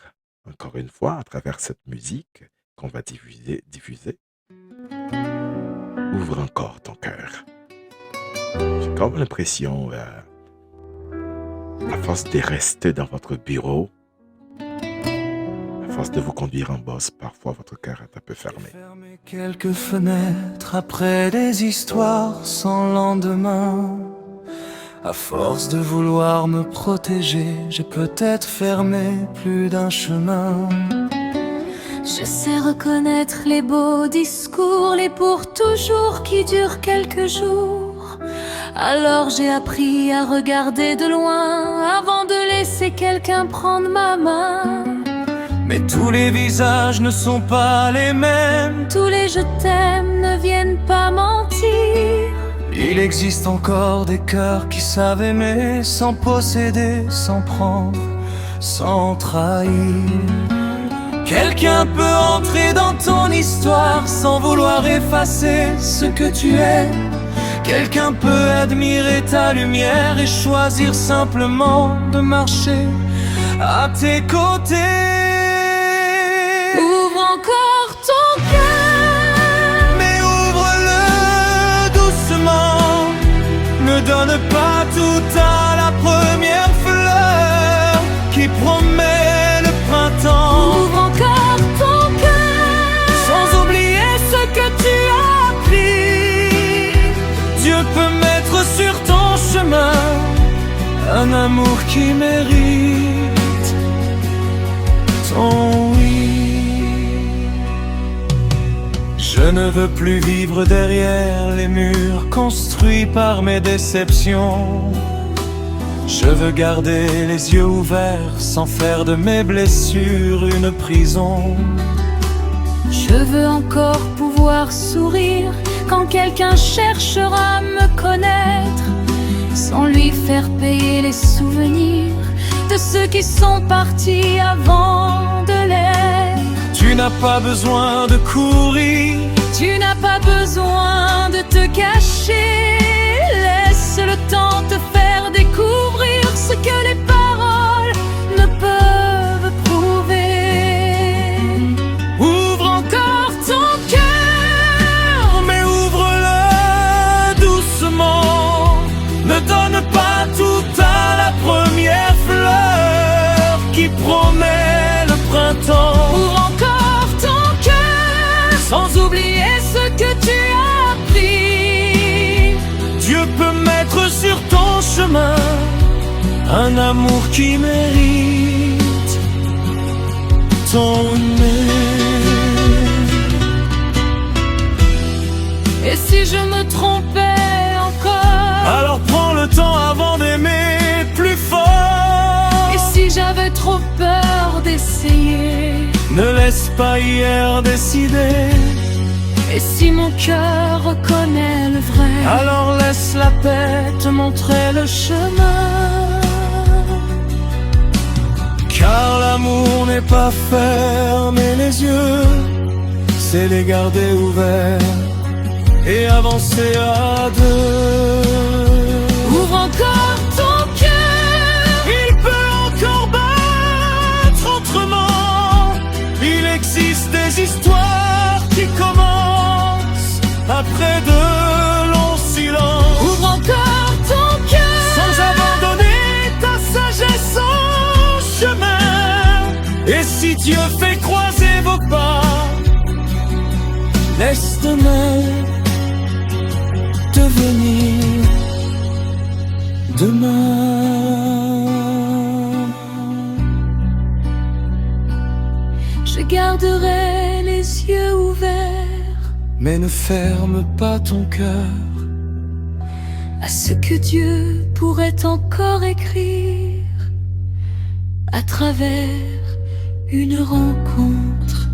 S1: encore une fois, à travers cette musique qu'on va diffuser, ouvre encore ton cœur. J'ai comme l'impression, à force de rester dans votre bureau, à force de vous conduire en bosse, parfois votre cœur est un peu fermé.
S2: Fermer quelques fenêtres après des histoires sans lendemain. À force de vouloir me protéger, j'ai peut-être fermé plus d'un chemin.
S3: Je sais reconnaître les beaux discours, les pour toujours qui durent quelques jours. Alors j'ai appris à regarder de loin avant de laisser quelqu'un prendre ma main.
S2: Mais tous les visages ne sont pas les mêmes.
S3: Tous les je t'aime ne viennent pas mentir.
S2: Il existe encore des cœurs qui savent aimer sans posséder, sans prendre, sans trahir. Quelqu'un peut entrer dans ton histoire sans vouloir effacer ce que tu es. Quelqu'un peut admirer ta lumière et choisir simplement de marcher à tes côtés.
S3: Ouvre encore ton cœur,
S2: Mais ouvre-le doucement. Ne donne pas tout à la première fleur qui promet le printemps.
S3: ouvre encore ton cœur,
S2: Sans oublier ce que tu as appris. Dieu peut mettre sur ton chemin un amour qui mérite ton oui. Je ne veux plus vivre derrière les murs construits par mes déceptions. Je veux garder les yeux ouverts sans faire de mes blessures une prison.
S3: je veux encore pouvoir sourire quand quelqu'un cherchera à me connaître, sans lui faire payer les souvenirs de ceux qui sont partis avant de l'être.
S2: Tu n'as pas besoin de courir.
S3: Tu n'as pas besoin de te cacher. Laisse le temps te faire découvrir ce que les paroles ne peuvent prouver.
S2: Ouvre encore ton cœur, mais ouvre-le doucement. Ne donne pas tout à la première fleur qui promet le printemps.
S3: Ouvre encore ton cœur, sans oublier ce que tu as appris.
S2: Dieu peut mettre sur ton chemin un amour qui mérite ton
S3: Et si je me trompais encore,
S2: Alors prends le temps avant d'aimer plus fort.
S3: et si j'avais trop peur d'essayer,
S2: Ne laisse pas hier décider.
S3: et si mon cœur reconnaît le vrai,
S2: Alors laisse la paix te montrer le chemin. Car l'amour n'est pas fermer les yeux, c'est les garder ouverts et avancer à deux.
S3: ouvre encore ton cœur,
S2: Il peut encore battre autrement. Il existe des histoires qui commencent après de longs silences.
S3: ouvre encore ton cœur,
S2: Sans abandonner ta sagesse en chemin. Et si Dieu fait croiser vos pas, laisse demain devenir demain.
S3: je garderai les yeux ouverts
S2: Mais ne ferme pas ton cœur.
S3: à ce que Dieu pourrait encore écrire à travers une rencontre.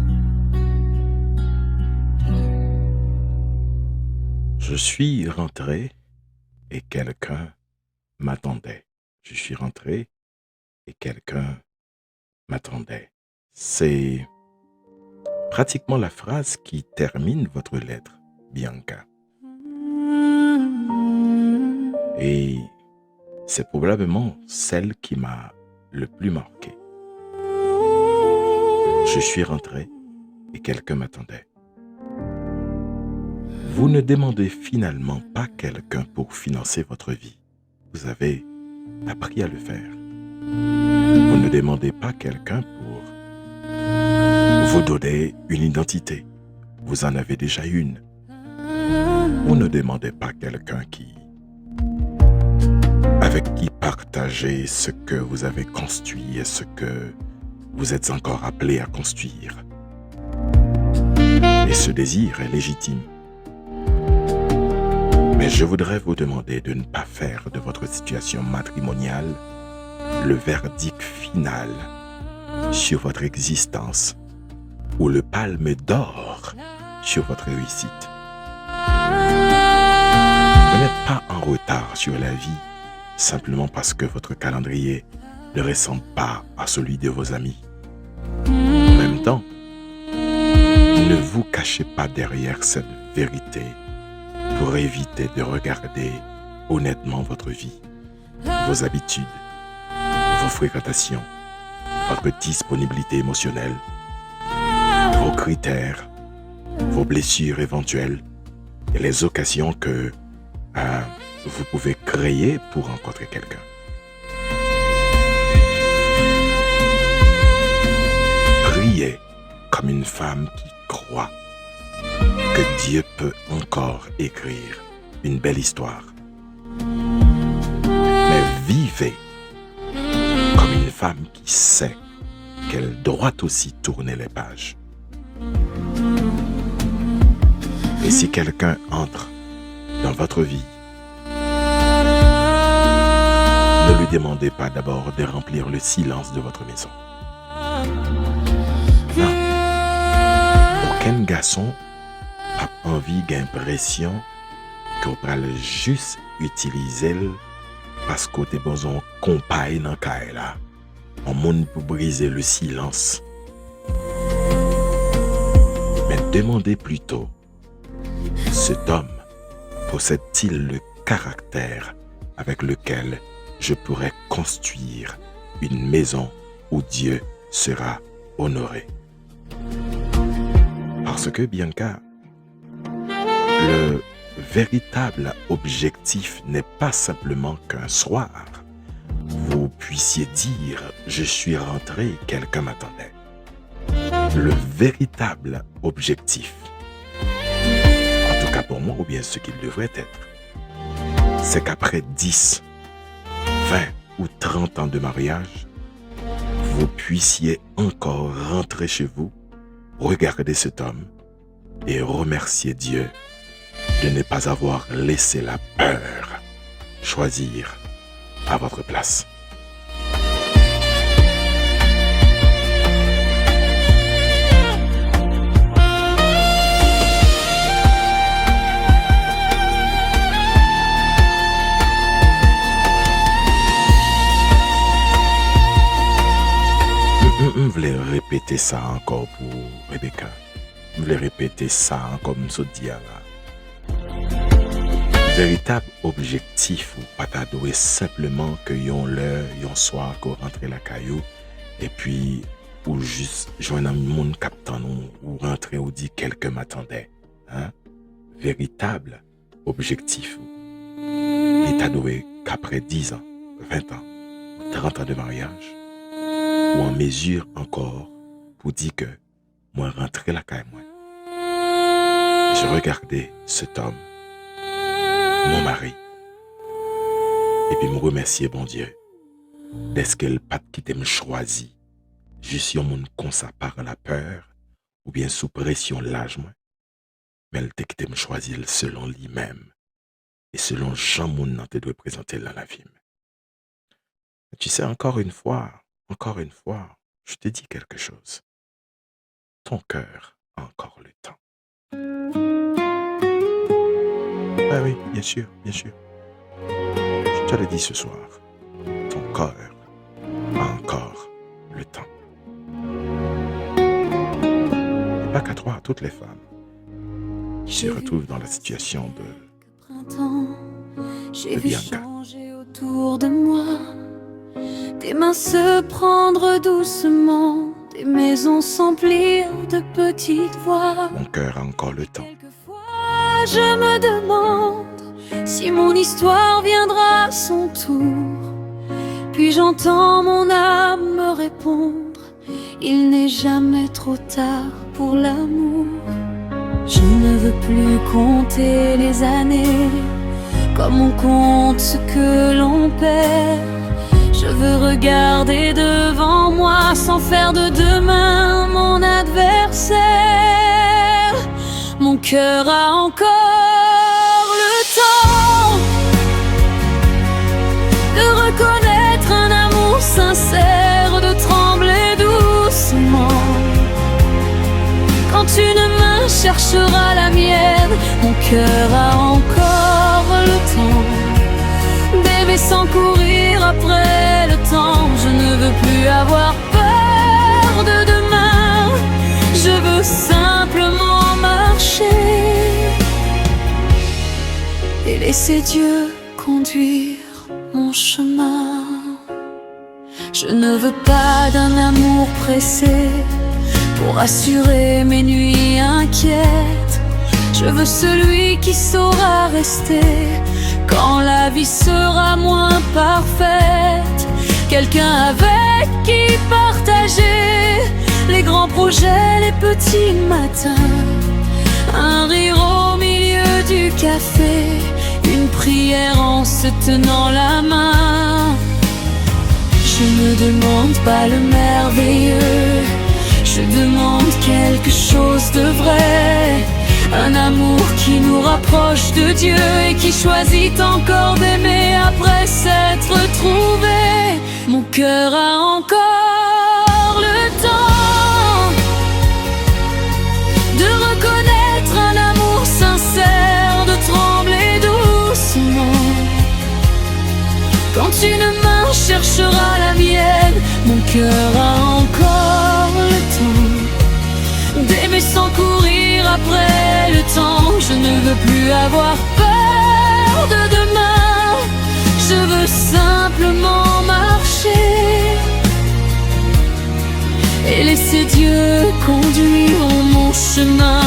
S1: Je suis rentré et quelqu'un m'attendait. Je suis rentré et quelqu'un m'attendait. C'est pratiquement la phrase qui termine votre lettre, Bianca. Et c'est probablement celle qui m'a le plus marqué. Je suis rentré et quelqu'un m'attendait. Vous ne demandez finalement pas quelqu'un pour financer votre vie. Vous avez appris à le faire. Vous ne demandez pas quelqu'un pour vous donner une identité. Vous en avez déjà une. Vous ne demandez pas quelqu'un avec qui partager ce que vous avez construit et ce que vous êtes encore appelé à construire. Et ce désir est légitime. Mais je voudrais vous demander de ne pas faire de votre situation matrimoniale le verdict final sur votre existence ou le palme d'or sur votre réussite. Vous n'êtes pas en retard sur la vie simplement parce que votre calendrier ne ressemble pas à celui de vos amis. En même temps, ne vous cachez pas derrière cette vérité pour éviter de regarder honnêtement votre vie, vos habitudes, vos fréquentations, votre disponibilité émotionnelle, vos critères, vos blessures éventuelles et les occasions que vous pouvez créer pour rencontrer quelqu'un. Priez comme une femme qui croit que Dieu peut encore écrire une belle histoire. Mais vivez comme une femme qui sait qu'elle doit aussi tourner les pages. Et si quelqu'un entre dans votre vie, ne lui demandez pas d'abord de remplir le silence de votre maison. Non. Aucun garçon a envie, d'impression qu'on va juste utiliser parce que t'es besoin de compagne dans le là. On monde pour briser le silence. Mais demandez plutôt, cet homme possède-t-il le caractère avec lequel je pourrais construire une maison où Dieu sera honoré? Parce que Bianca, le véritable objectif n'est pas simplement qu'un soir, vous puissiez dire « je suis rentré, quelqu'un m'attendait ». Le véritable objectif, en tout cas pour moi, ou bien ce qu'il devrait être, c'est qu'après 10, 20 ou 30 ans de mariage, vous puissiez encore rentrer chez vous, regarder cet homme et remercier Dieu de ne pas avoir laissé la peur choisir à votre place. Je voulais répéter ça encore pour Rebecca. Je voulais répéter ça encore comme Sodia. Véritable objectif ou pas t'adouer simplement que yon l'heure, yon soir qu'on rentre la caillou et puis ou juste joindre un monde captant ou rentrer ou dit quelqu'un m'attendait. Hein? Véritable objectif et t'adouer qu'après 10 ans, 20 ans, 30 ans de mariage ou en mesure encore pour dire que moi rentrer la caille moi. Je regardais cet homme, mon mari, et puis me remercier bon Dieu d'est-ce qu'elle pas quitté me choisi juste yon moun comme ça par la peur ou bien sous pression l'âge moi, mais elle t'a quitté me choisir selon lui-même et selon Jean moun nan te doit présenter dans la vie. Tu sais, encore une fois, je te dis quelque chose. Ton cœur a encore le temps. Ah oui, bien sûr. Je te le dis ce soir. Ton cœur a encore le temps. Et pas qu'à toi, à toutes les femmes qui se retrouvent dans la situation de
S3: Printemps, J'ai
S1: de
S3: vu
S1: Bianca.
S3: changer autour de moi, des mains se prendre doucement, des maisons s'emplir de petites voix.
S1: Mon cœur a encore le temps.
S3: Quelquefois je me demande si mon histoire viendra à son tour. Puis j'entends mon âme me répondre, il n'est jamais trop tard pour l'amour. Je ne veux plus compter les années comme on compte ce que l'on perd. Je veux regarder devant moi sans faire de demain mon adversaire. Mon cœur a encore le temps de reconnaître un amour sincère, de trembler doucement quand une main cherchera la mienne. Mon cœur a encore le temps d'aimer sans courir après le temps. Je ne veux plus avoir peur de demain, je veux simplement marcher et laisser Dieu conduire mon chemin. Je ne veux pas d'un amour pressé pour assurer mes nuits inquiètes. Je veux celui qui saura rester quand la vie sera moins parfaite. Quelqu'un avec qui partager les grands projets, les petits matins, un rire au milieu du café, une prière en se tenant la main. Je ne demande pas le merveilleux, je demande quelque chose de vrai. Un amour qui nous rapproche de Dieu et qui choisit encore d'aimer après s'être trouvé. Mon cœur a encore le temps de reconnaître un amour sincère, de trembler doucement quand une main cherchera la mienne. Mon cœur a encore le temps d'aimer sans courir après le temps. Je ne veux plus avoir peur de demain, je veux simplement marcher et laisser Dieu conduire mon chemin.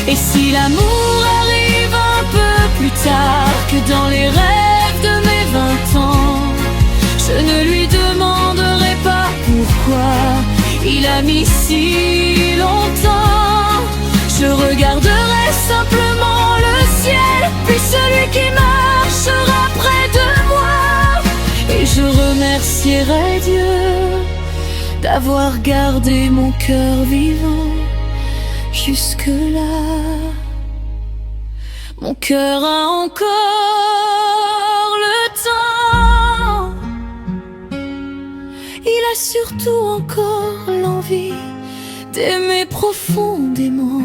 S3: Et si l'amour arrive un peu plus tard que dans les rêves de mes 20 ans, je ne lui demanderai pas pourquoi il a mis si longtemps. Je regarderai simplement le ciel, puis celui qui marchera près de moi, et je remercierai Dieu d'avoir gardé mon cœur vivant jusque-là. Mon cœur a encore le temps, il a surtout encore l'envie d'aimer profondément,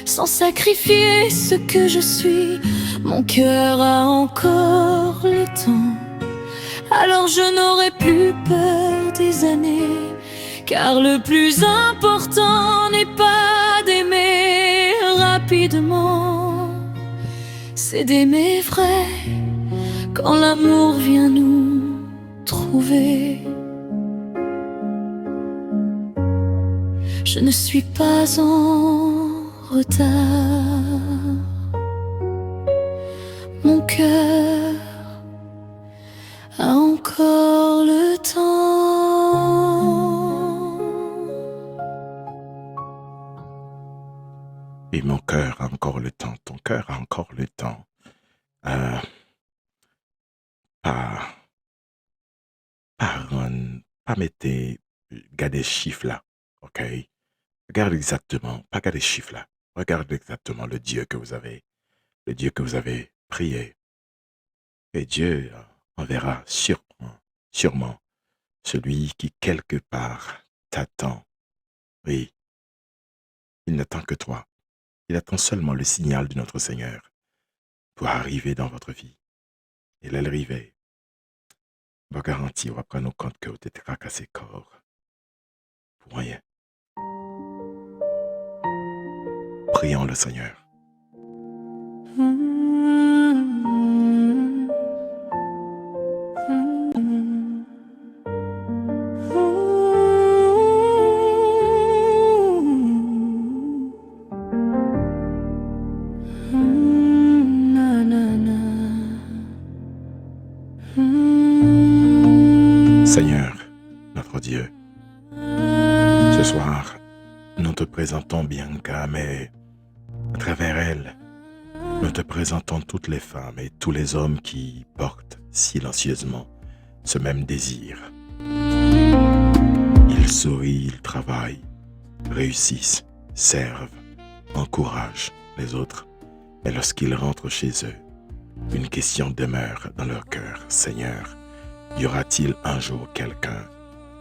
S3: sans sacrifier ce que je suis. Mon cœur a encore le temps, alors je n'aurai plus peur des années, car le plus important n'est pas d'aimer rapidement, c'est d'aimer vrai quand l'amour vient nous trouver. Je ne suis pas en retard, mon cœur a encore le temps.
S1: Et mon cœur a encore le temps, ton cœur a encore le temps. Pas mettez, gardez les chiffres là, ok? Regarde exactement, pas regarde les chiffres là. Regarde exactement le Dieu que vous avez prié. Et Dieu enverra sûrement celui qui quelque part t'attend. Oui, il n'attend que toi. Il attend seulement le signal de notre Seigneur pour arriver dans votre vie. Et l'arrivée va garantir, on va prendre compte que vous êtes cassé corps pour rien. Prions le Seigneur. connaissons Bianca, mais à travers elle, nous te présentons toutes les femmes et tous les hommes qui portent silencieusement ce même désir. Ils sourient, ils travaillent, réussissent, servent, encouragent les autres. Et lorsqu'ils rentrent chez eux, une question demeure dans leur cœur. Seigneur, y aura-t-il un jour quelqu'un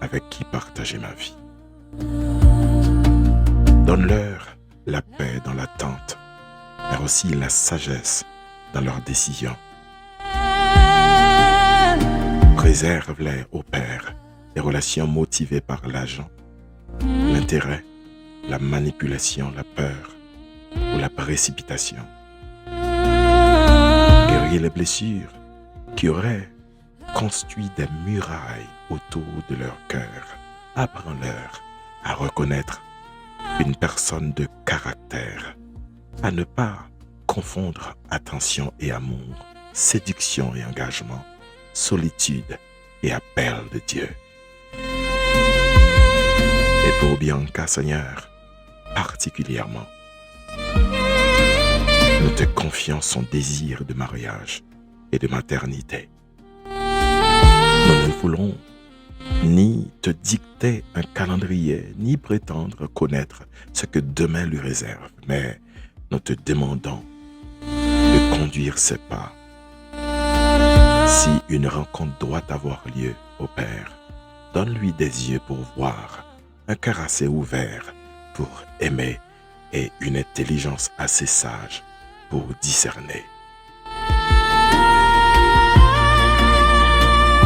S1: avec qui partager ma vie? Donne-leur la paix dans l'attente, mais aussi la sagesse dans leurs décisions. Préserve-les, ô Père, des relations motivées par l'argent, l'intérêt, la manipulation, la peur ou la précipitation. Guéris les blessures qui auraient construit des murailles autour de leur cœur. Apprends-leur à reconnaître une personne de caractère, à ne pas confondre attention et amour, séduction et engagement, solitude et appel de Dieu. Et pour Bianca, Seigneur, particulièrement, nous te confions son désir de mariage et de maternité. Nous ne voulons ni te dicter un calendrier, ni prétendre connaître ce que demain lui réserve, mais nous te demandons de conduire ses pas. Si une rencontre doit avoir lieu, ô Père, donne-lui des yeux pour voir, un cœur assez ouvert pour aimer et une intelligence assez sage pour discerner.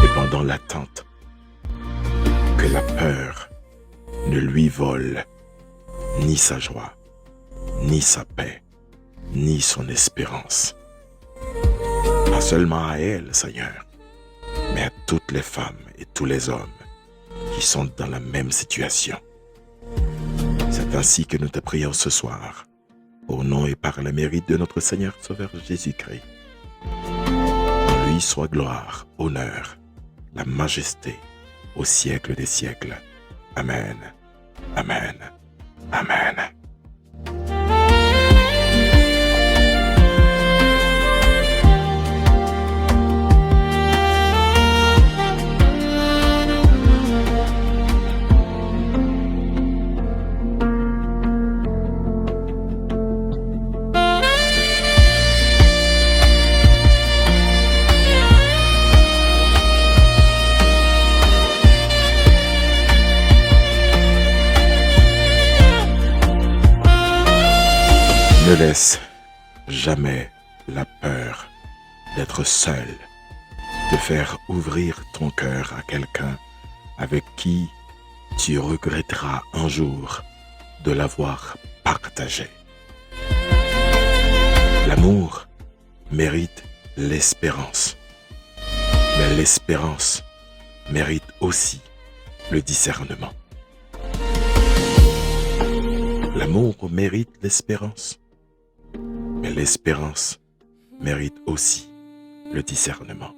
S1: Et pendant l'attente, que la peur ne lui vole ni sa joie, ni sa paix, ni son espérance. Pas seulement à elle, Seigneur, mais à toutes les femmes et tous les hommes qui sont dans la même situation. C'est ainsi que nous te prions ce soir, au nom et par le mérite de notre Seigneur Sauveur Jésus-Christ. En lui soit gloire, honneur, la majesté, au siècle des siècles. Amen. Amen. Amen. Ne laisse jamais la peur d'être seul te faire ouvrir ton cœur à quelqu'un avec qui tu regretteras un jour de l'avoir partagé. L'amour mérite l'espérance, mais l'espérance mérite aussi le discernement. L'amour mérite l'espérance, mais l'espérance mérite aussi le discernement.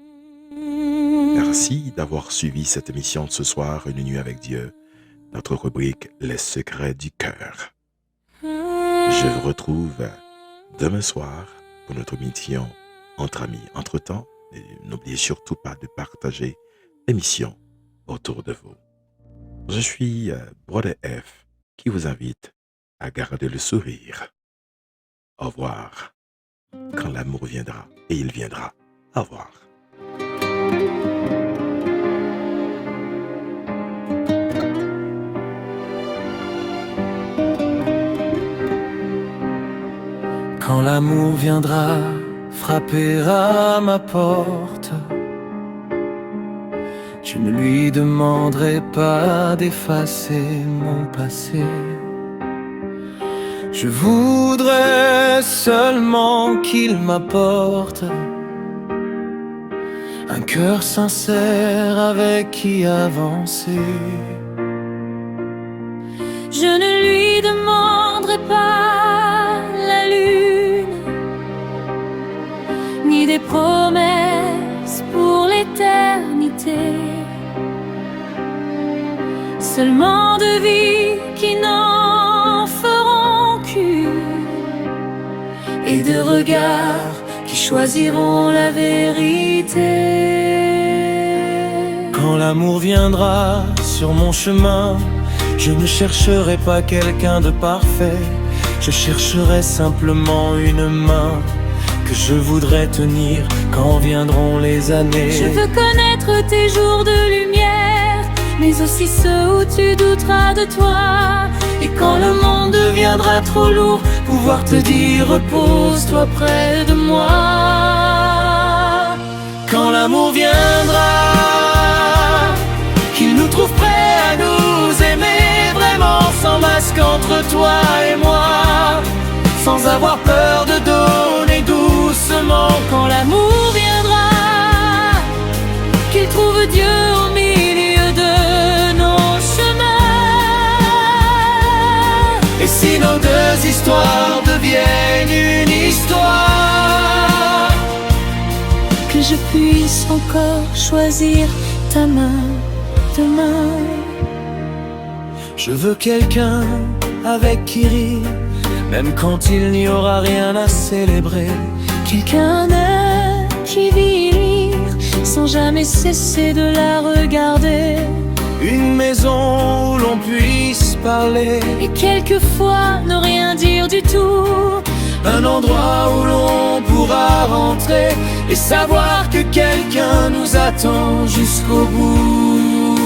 S1: Merci d'avoir suivi cette émission de ce soir, Une nuit avec Dieu, notre rubrique Les secrets du cœur. Je vous retrouve demain soir pour notre émission Entre amis. Entre-temps, n'oubliez surtout pas de partager l'émission autour de vous. Je suis Brother F qui vous invite à garder le sourire. Au revoir. Quand l'amour viendra, et il viendra. Au revoir.
S2: Quand l'amour viendra frapper à ma porte, je ne lui demanderai pas d'effacer mon passé. Je voudrais seulement qu'il m'apporte un cœur sincère avec qui avancer.
S3: Je ne lui demanderai pas la lune, ni des promesses pour l'éternité, seulement de vie qui n'en feront de regards qui choisiront la vérité.
S2: Quand l'amour viendra sur mon chemin, je ne chercherai pas quelqu'un de parfait. Je chercherai simplement une main que je voudrais tenir quand viendront les années.
S3: Je veux connaître tes jours de lumière, mais aussi ceux où tu douteras de toi.
S2: Et quand le monde deviendra trop lourd, pouvoir te dire repose-toi près de moi. Quand l'amour viendra, qu'il nous trouve prêts à nous aimer vraiment, sans masque entre toi et moi, sans avoir peur de donner doucement.
S3: Quand l'amour viendra, qu'il trouve Dieu au milieu de nos chemins.
S2: Et si nos deux histoires deviennent une histoire,
S3: que je puisse encore choisir ta main demain.
S2: je veux quelqu'un avec qui rire, même quand il n'y aura rien à célébrer.
S3: Quelqu'un qui vit rire sans jamais cesser de la regarder.
S2: Une maison où l'on puisse parler,
S3: Et quelquefois ne rien dire du tout.
S2: un endroit où l'on pourra rentrer et savoir que quelqu'un nous attend jusqu'au bout.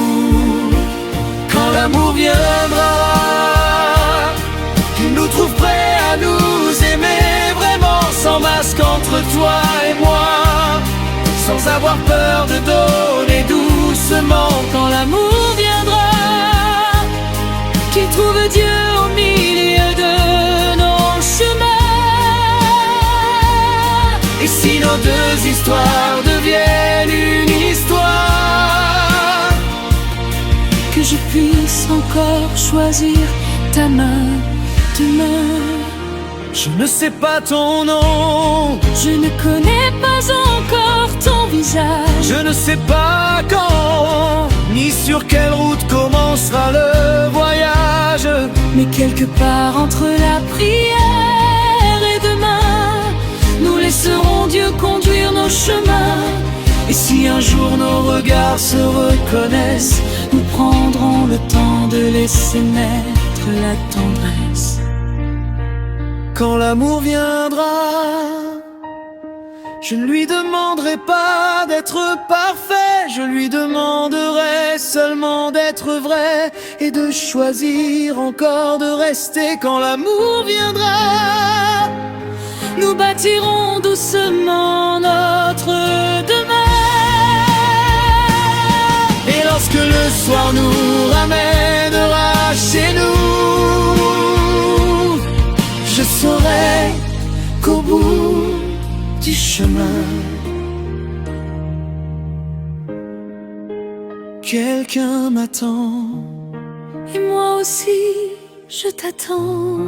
S2: Quand l'amour viendra, qu'il nous trouve prêts à nous aimer vraiment, sans masque entre toi et moi, sans avoir peur de donner doucement.
S3: Quand l'amour viendra, qu'il trouve Dieu au milieu de nos chemins.
S2: Et si nos deux histoires deviennent une histoire,
S3: que je puisse encore choisir ta main demain.
S2: je ne sais pas ton nom,
S3: Je ne connais pas encore ton visage.
S2: je ne sais pas quand, ni sur quelle route commencera le voyage.
S3: Mais quelque part entre la prière et demain, nous laisserons Dieu conduire nos chemins.
S2: Et si un jour nos regards se reconnaissent,
S3: Nous prendrons le temps de laisser naître la tendresse.
S2: quand l'amour viendra, je ne lui demanderai pas d'être parfait, je lui demanderai seulement d'être vrai et de choisir encore de rester. Quand l'amour viendra,
S3: Nous bâtirons doucement notre demain.
S2: et lorsque le soir nous ramènera chez nous, je saurai qu'au bout du chemin, quelqu'un m'attend.
S3: Et moi aussi, je t'attends.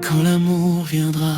S2: Quand l'amour viendra.